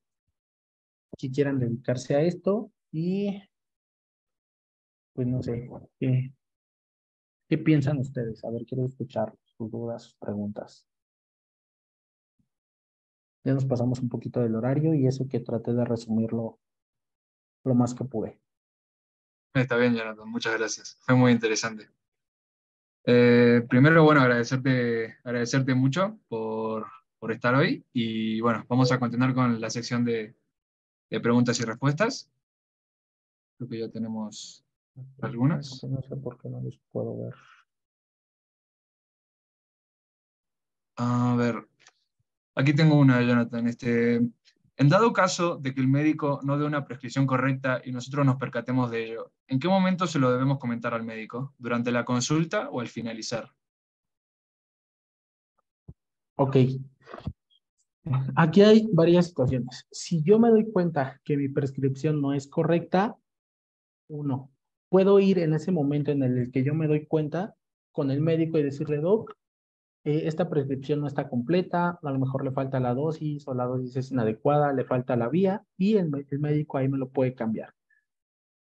Speaker 5: que quieran dedicarse a esto y pues no sé, ¿qué piensan ustedes? A ver, quiero escuchar sus dudas, sus preguntas. Ya nos pasamos un poquito del horario y eso que traté de resumirlo lo más que pude.
Speaker 2: Está bien, Jonathan, muchas gracias. Fue muy interesante. Primero, bueno, agradecerte mucho por estar hoy y bueno, vamos a continuar con la sección de preguntas y respuestas. Creo que ya tenemos algunas.
Speaker 5: No sé por qué no los puedo ver.
Speaker 2: A ver, aquí tengo una, Jonathan. En dado caso de que el médico no dé una prescripción correcta y nosotros nos percatemos de ello, ¿en qué momento se lo debemos comentar al médico? ¿Durante la consulta o al finalizar?
Speaker 5: Ok, aquí hay varias situaciones. Si yo me doy cuenta que mi prescripción no es correcta, uno, puedo ir en ese momento en el que yo me doy cuenta con el médico y decirle, doc, esta prescripción no está completa, a lo mejor le falta la dosis o la dosis es inadecuada, le falta la vía y el médico ahí me lo puede cambiar.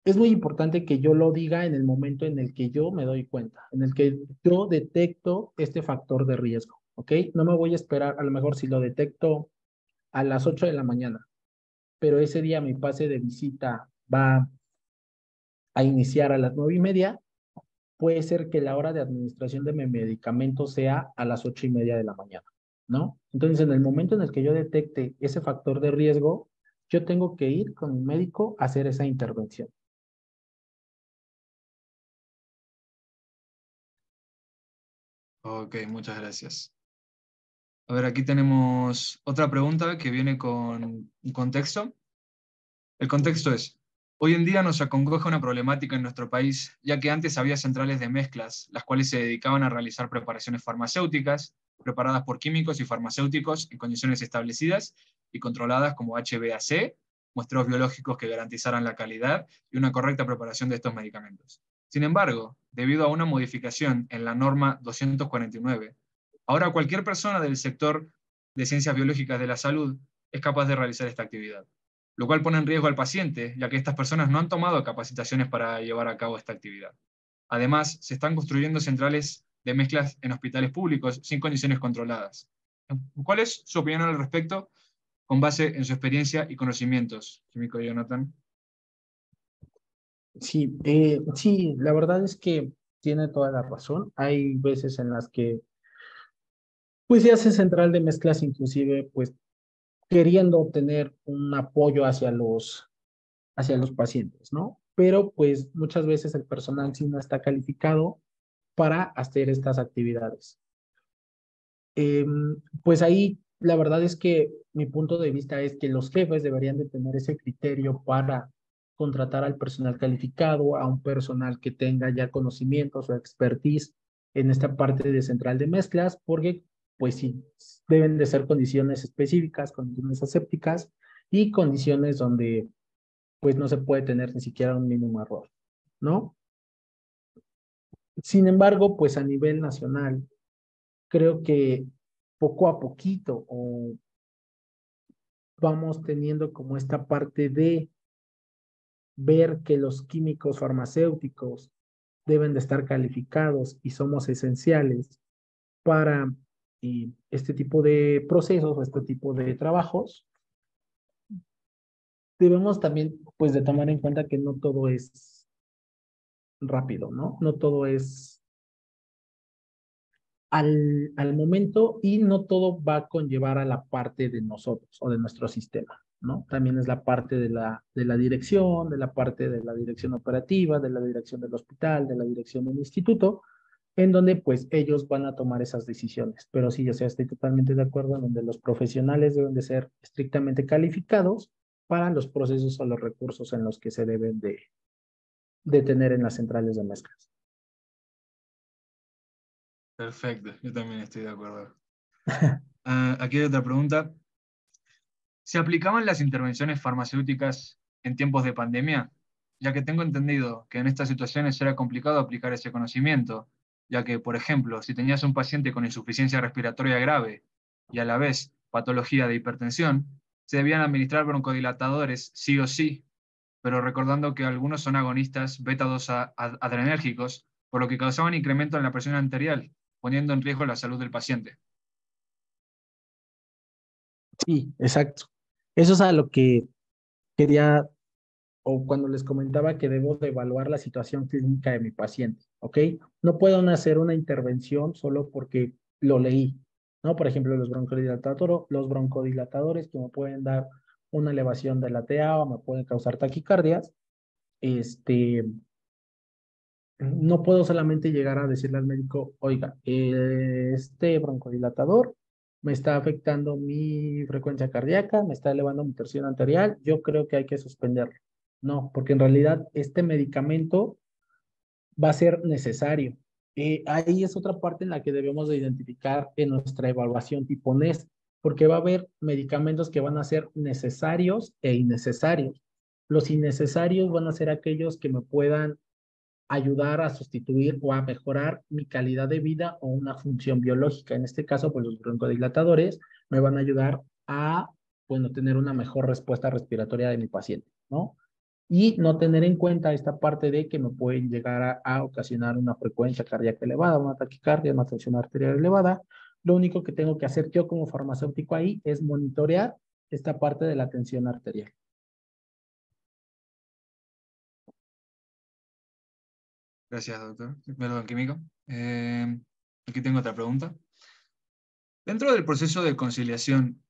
Speaker 5: Es muy importante que yo lo diga en el momento en el que yo me doy cuenta, en el que yo detecto este factor de riesgo, ¿ok? No me voy a esperar, a lo mejor si lo detecto a las 8 de la mañana, pero ese día mi pase de visita va a iniciar a las 9:30, puede ser que la hora de administración de mi medicamento sea a las 8:30 de la mañana, ¿no? Entonces, en el momento en el que yo detecte ese factor de riesgo, yo tengo que ir con mi médico a hacer esa intervención.
Speaker 2: Ok, muchas gracias. A ver, aquí tenemos otra pregunta que viene con un contexto. El contexto es, hoy en día nos acongoja una problemática en nuestro país, ya que antes había centrales de mezclas, las cuales se dedicaban a realizar preparaciones farmacéuticas, preparadas por químicos y farmacéuticos en condiciones establecidas y controladas como HbA1c, muestreos biológicos que garantizaran la calidad y una correcta preparación de estos medicamentos. Sin embargo, debido a una modificación en la norma 249, ahora cualquier persona del sector de ciencias biológicas de la salud es capaz de realizar esta actividad, lo cual pone en riesgo al paciente, ya que estas personas no han tomado capacitaciones para llevar a cabo esta actividad. Además, se están construyendo centrales de mezclas en hospitales públicos sin condiciones controladas. ¿Cuál es su opinión al respecto con base en su experiencia y conocimientos, químico Jonathan?
Speaker 5: Sí, sí, la verdad es que tiene toda la razón. Hay veces en las que, pues, se hace central de mezclas, inclusive, pues, queriendo obtener un apoyo hacia los pacientes, ¿no? Pero, pues, muchas veces el personal sí no está calificado para hacer estas actividades. Pues ahí, la verdad es que mi punto de vista es que los jefes deberían de tener ese criterio para contratar al personal calificado, a un personal que tenga ya conocimientos o expertise en esta parte de central de mezclas, porque pues sí, deben de ser condiciones específicas, condiciones asépticas y condiciones donde pues no se puede tener ni siquiera un mínimo error, ¿no? Sin embargo, pues a nivel nacional, creo que poco a poquito o vamos teniendo como esta parte de ver que los químicos farmacéuticos deben de estar calificados y somos esenciales para este tipo de procesos o este tipo de trabajos. Debemos también pues de tomar en cuenta que no todo es rápido, ¿no? No todo es al momento y no todo va a conllevar a la parte de nosotros o de nuestro sistema, ¿no? También es la parte de la dirección, de la parte de la dirección operativa, de la dirección del hospital, de la dirección del instituto, en donde pues ellos van a tomar esas decisiones. Pero sí, o sea, estoy totalmente de acuerdo en donde los profesionales deben de ser estrictamente calificados para los procesos o los recursos en los que se deben de tener en las centrales de mezclas.
Speaker 2: Perfecto, yo también estoy de acuerdo. Aquí hay otra pregunta. ¿Se aplicaban las intervenciones farmacéuticas en tiempos de pandemia? Ya que tengo entendido que en estas situaciones era complicado aplicar ese conocimiento, ya que, por ejemplo, si tenías un paciente con insuficiencia respiratoria grave y a la vez patología de hipertensión, se debían administrar broncodilatadores sí o sí, pero recordando que algunos son agonistas beta-2 adrenérgicos, por lo que causaban incremento en la presión arterial, poniendo en riesgo la salud del paciente.
Speaker 5: Sí, exacto. Eso es a lo que quería o cuando les comentaba que debo de evaluar la situación clínica de mi paciente, ¿ok? No puedo hacer una intervención solo porque lo leí, ¿no? Por ejemplo, los broncodilatadores que me pueden dar una elevación de la TA o me pueden causar taquicardias, no puedo solamente llegar a decirle al médico, oiga, este broncodilatador me está afectando mi frecuencia cardíaca, me está elevando mi presión arterial, yo creo que hay que suspenderlo. No, porque en realidad este medicamento va a ser necesario. Ahí es otra parte en la que debemos de identificar en nuestra evaluación tipo NES, porque va a haber medicamentos que van a ser necesarios e innecesarios. Los innecesarios van a ser aquellos que me puedan ayudar a sustituir o a mejorar mi calidad de vida o una función biológica. En este caso, pues los broncodilatadores me van a ayudar a, bueno, tener una mejor respuesta respiratoria de mi paciente, ¿no? Y no tener en cuenta esta parte de que me pueden llegar a ocasionar una frecuencia cardíaca elevada, una taquicardia, una tensión arterial elevada. Lo único que tengo que hacer yo como farmacéutico ahí es monitorear esta parte de la tensión arterial.
Speaker 2: Gracias, doctor. Perdón, químico. Aquí tengo otra pregunta. Dentro del proceso de conciliación,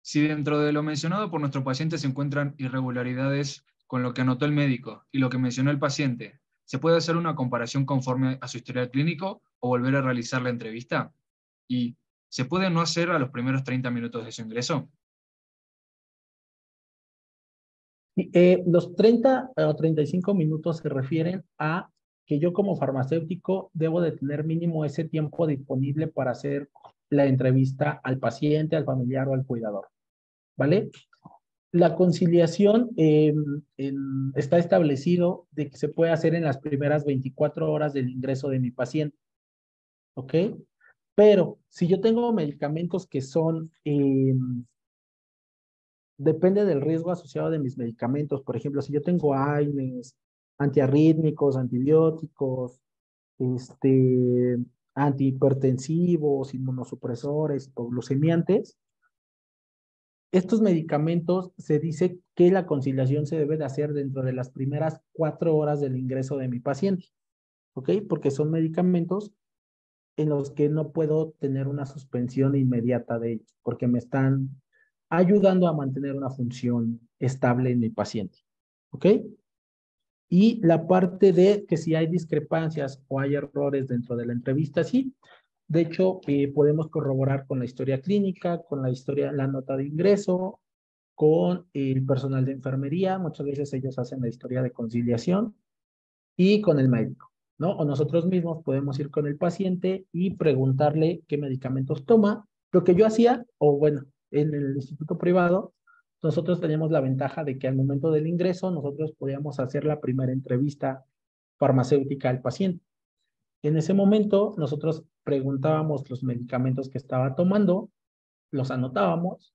Speaker 2: si dentro de lo mencionado por nuestro paciente se encuentran irregularidades con lo que anotó el médico y lo que mencionó el paciente, ¿se puede hacer una comparación conforme a su historial clínico o volver a realizar la entrevista? ¿Y se puede no hacer a los primeros 30 minutos de su ingreso?
Speaker 5: Los 30 o 35 minutos se refieren a que yo como farmacéutico debo de tener mínimo ese tiempo disponible para hacer la entrevista al paciente, al familiar o al cuidador, ¿vale? La conciliación está establecido de que se puede hacer en las primeras 24 horas del ingreso de mi paciente, ¿ok? Pero si yo tengo medicamentos que son depende del riesgo asociado de mis medicamentos. Por ejemplo, si yo tengo AINES, antiarrítmicos, antibióticos, este, antihipertensivos, inmunosupresores, hipoglucemiantes, estos medicamentos se dice que la conciliación se debe de hacer dentro de las primeras 4 horas del ingreso de mi paciente, ¿ok? Porque son medicamentos en los que no puedo tener una suspensión inmediata de ellos, porque me están ayudando a mantener una función estable en mi paciente. ¿Ok? Y la parte de que si hay discrepancias o hay errores dentro de la entrevista, sí. De hecho, podemos corroborar con la historia clínica, con la historia, la nota de ingreso, con el personal de enfermería. Muchas veces ellos hacen la historia de conciliación y con el médico, ¿no? O nosotros mismos podemos ir con el paciente y preguntarle qué medicamentos toma. Lo que yo hacía, o bueno, en el instituto privado, nosotros teníamos la ventaja de que al momento del ingreso nosotros podíamos hacer la primera entrevista farmacéutica al paciente. En ese momento nosotros preguntábamos los medicamentos que estaba tomando, los anotábamos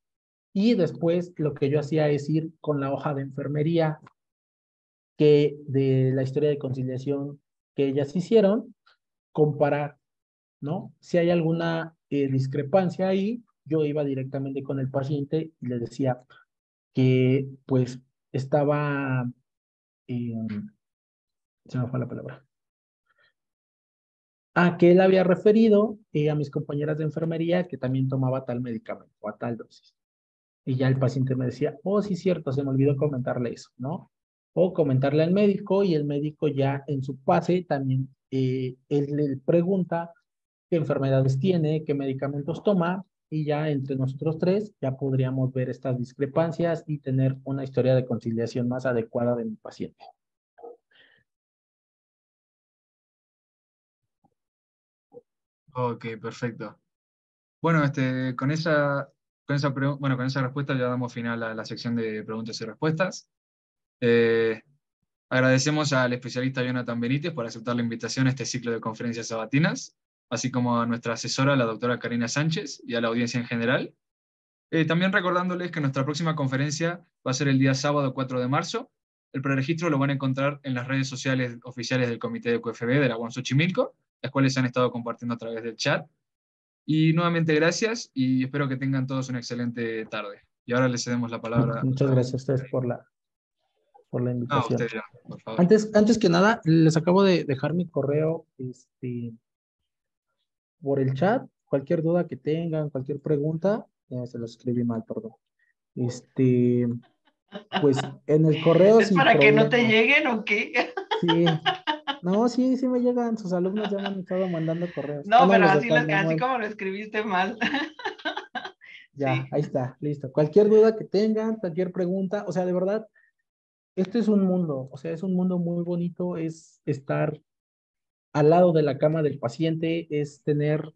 Speaker 5: y después lo que yo hacía es ir con la hoja de enfermería que de la historia de conciliación que ellas hicieron, comparar, ¿no? Si hay alguna discrepancia ahí, yo iba directamente con el paciente y le decía que pues estaba, eh, se me fue la palabra, que él había referido a mis compañeras de enfermería que también tomaba tal medicamento o a tal dosis. Y ya el paciente me decía, oh, sí, cierto, se me olvidó comentarle eso, ¿no? O comentarle al médico y el médico ya en su pase también, él le pregunta qué enfermedades tiene, qué medicamentos toma y ya entre nosotros tres ya podríamos ver estas discrepancias y tener una historia de conciliación más adecuada de mi paciente.
Speaker 2: Ok, perfecto. Bueno, con esa respuesta ya damos final a la sección de preguntas y respuestas. Eh, Agradecemos al especialista Jonathan Benítez por aceptar la invitación a este ciclo de conferencias sabatinas, así como a nuestra asesora, la doctora Karina Sánchez, y a la audiencia en general. También recordándoles que nuestra próxima conferencia va a ser el día sábado 4 de marzo. El preregistro lo van a encontrar en las redes sociales oficiales del Comité de QFB de la UAM Xochimilco, las cuales se han estado compartiendo a través del chat. Y nuevamente gracias y espero que tengan todos una excelente tarde. Y ahora les cedemos la palabra
Speaker 5: Muchas
Speaker 2: a...
Speaker 5: gracias a ustedes por la
Speaker 2: No, a
Speaker 5: invitación.
Speaker 2: usted ya, por favor.
Speaker 5: Antes que nada, les acabo de dejar mi correo por el chat. Cualquier duda que tengan, cualquier pregunta, se los escribí mal, perdón. Este, Pues en el correo
Speaker 3: ¿Es
Speaker 5: sin
Speaker 3: para que no te
Speaker 5: problema.
Speaker 3: lleguen o qué?
Speaker 5: Sí. No, sí, sí me llegan. Sus alumnos ya me han estado mandando correos. Ah,
Speaker 3: No,
Speaker 5: no,
Speaker 3: pero
Speaker 5: los de
Speaker 3: así,
Speaker 5: Juan
Speaker 3: así
Speaker 5: Manuel.
Speaker 3: como lo escribiste mal.
Speaker 5: Ya,
Speaker 3: Sí.
Speaker 5: ahí está, listo. Cualquier duda que tengan, cualquier pregunta, o sea, de verdad, este es un mundo, o sea, es un mundo muy bonito, es estar al lado de la cama del paciente, es tener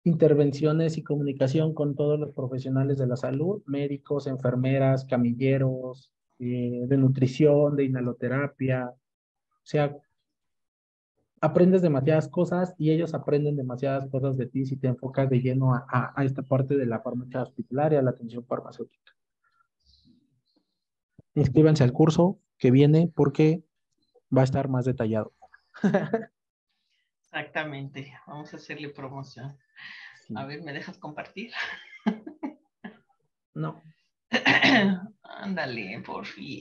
Speaker 5: intervenciones y comunicación con todos los profesionales de la salud, médicos, enfermeras, camilleros, de nutrición, de inhaloterapia. O sea, aprendes demasiadas cosas y ellos aprenden demasiadas cosas de ti si te enfocas de lleno a esta parte de la farmacia hospitalaria, la atención farmacéutica. Inscríbanse al curso que viene porque va a estar más detallado.
Speaker 3: Exactamente. Vamos a hacerle promoción. A
Speaker 5: Sí.
Speaker 3: ver, ¿me dejas compartir?
Speaker 5: No,
Speaker 3: Ándale, por fin.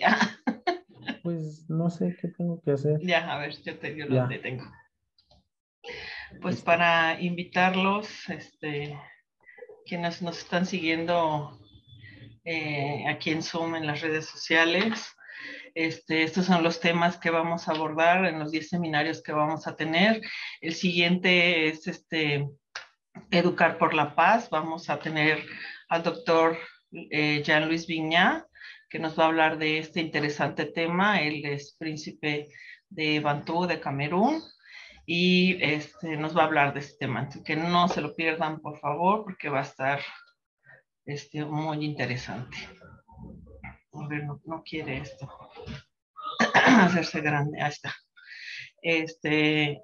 Speaker 5: pues no sé qué tengo que hacer.
Speaker 3: Ya, a ver, yo lo
Speaker 5: Ya,
Speaker 3: detengo. Pues
Speaker 5: listo.
Speaker 3: para invitarlos, quienes nos están siguiendo aquí en Zoom, en las redes sociales, estos son los temas que vamos a abordar en los 10 seminarios que vamos a tener. El siguiente es Educar por la Paz. Vamos a tener al doctor Jean-Louis Viñá, que nos va a hablar de este interesante tema. Él es príncipe de Bantú, de Camerún, y nos va a hablar de este tema. Así que no se lo pierdan, por favor, porque va a estar muy interesante. A ver, no quiere esto hacerse grande. Ahí está.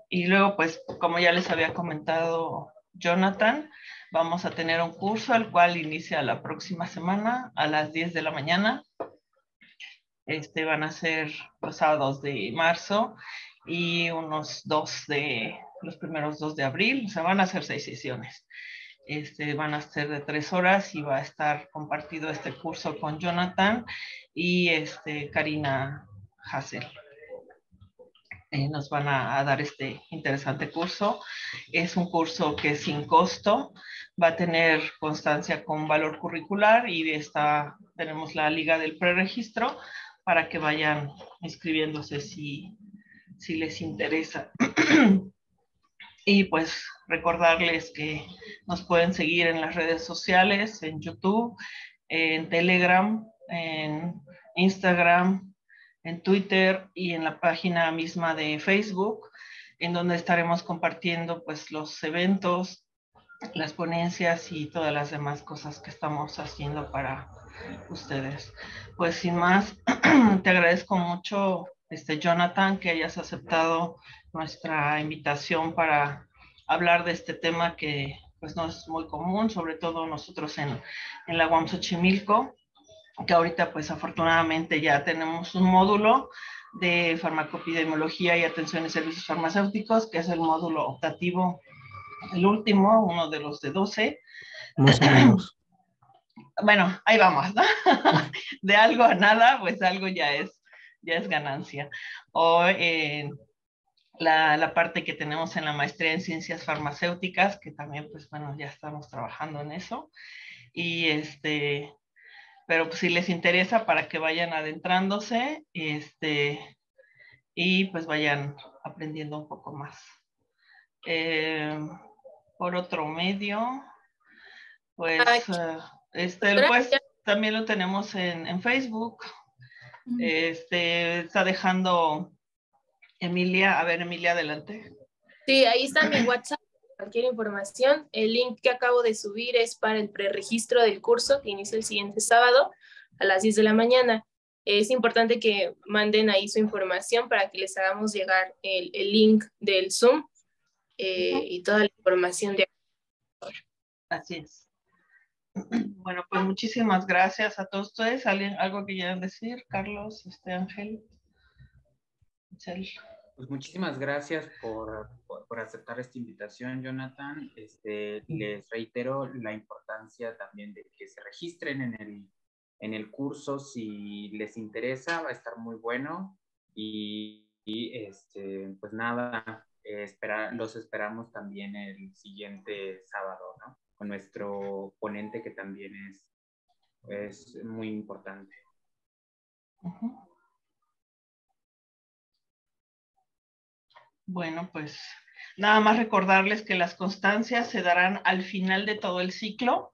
Speaker 3: Y luego, pues, como ya les había comentado Jonathan, vamos a tener un curso el cual inicia la próxima semana a las 10 de la mañana. Van a ser los sábados de marzo y los primeros 2 de abril. O sea, van a ser 6 sesiones. Van a ser de 3 horas y va a estar compartido este curso con Jonathan y Karina Hassel. Nos van a dar este interesante curso. Es un curso que es sin costo, va a tener constancia con valor curricular y tenemos la liga del preregistro para que vayan inscribiéndose si les interesa. Y pues recordarles que nos pueden seguir en las redes sociales, en YouTube, en Telegram, en Instagram, en Twitter y en la página misma de Facebook, en donde estaremos compartiendo pues los eventos, las ponencias y todas las demás cosas que estamos haciendo para ustedes. Pues sin más, te agradezco mucho, Jonathan, que hayas aceptado nuestra invitación para hablar de este tema que pues no es muy común, sobre todo nosotros en la UAM Xochimilco, que ahorita pues afortunadamente ya tenemos un módulo de farmacopidemiología y atención y servicios farmacéuticos, que es el módulo optativo, el último, uno de los de 12.
Speaker 5: Más o menos.
Speaker 3: Bueno, ahí vamos, ¿no? De algo a nada, pues algo ya es ganancia. O la parte que tenemos en la maestría en ciencias farmacéuticas, que también, pues bueno, ya estamos trabajando en eso. Y pero pues si les interesa para que vayan adentrándose, y pues vayan aprendiendo un poco más. Eh, por otro medio, pues,
Speaker 4: Doctora,
Speaker 3: pues también lo tenemos en Facebook. Está dejando Emilia. A ver, Emilia, adelante.
Speaker 4: sí, ahí está mi WhatsApp. Cualquier información. El link que acabo de subir es para el preregistro del curso que inicia el siguiente sábado a las 10 de la mañana. Es importante que manden ahí su información para que les hagamos llegar el link del Zoom y toda la información de.
Speaker 3: Así es. Bueno, pues muchísimas gracias a todos ustedes. ¿Algo que quieran decir? Carlos, Ángel, Michelle.
Speaker 6: Pues muchísimas gracias por aceptar esta invitación, Jonathan. Les reitero la importancia también de que se registren en el curso si les interesa, va a estar muy bueno. Pues nada, los esperamos también el siguiente sábado, ¿no? Con nuestro ponente que también es muy importante.
Speaker 3: Bueno, pues nada más recordarles que las constancias se darán al final de todo el ciclo,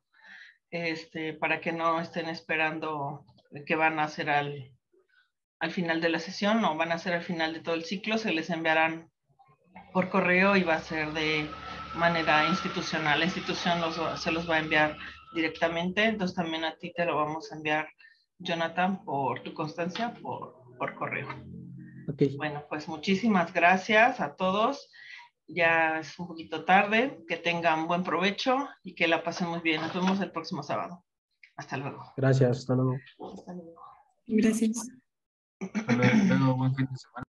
Speaker 3: para que no estén esperando que van a hacer al final de la sesión, no, van a hacer al final de todo el ciclo, se les enviarán por correo y va a ser de manera institucional. La institución se los va a enviar directamente, entonces también a ti te lo vamos a enviar, Jonathan, por tu constancia, por correo.
Speaker 5: Okay.
Speaker 3: Bueno, pues muchísimas gracias a todos. Ya es un poquito tarde, que tengan buen provecho y que la pasen muy bien. Nos vemos el próximo sábado. Hasta luego.
Speaker 5: Gracias, hasta luego.
Speaker 3: Hasta luego.
Speaker 1: Gracias.
Speaker 2: Hasta luego, buen fin de semana.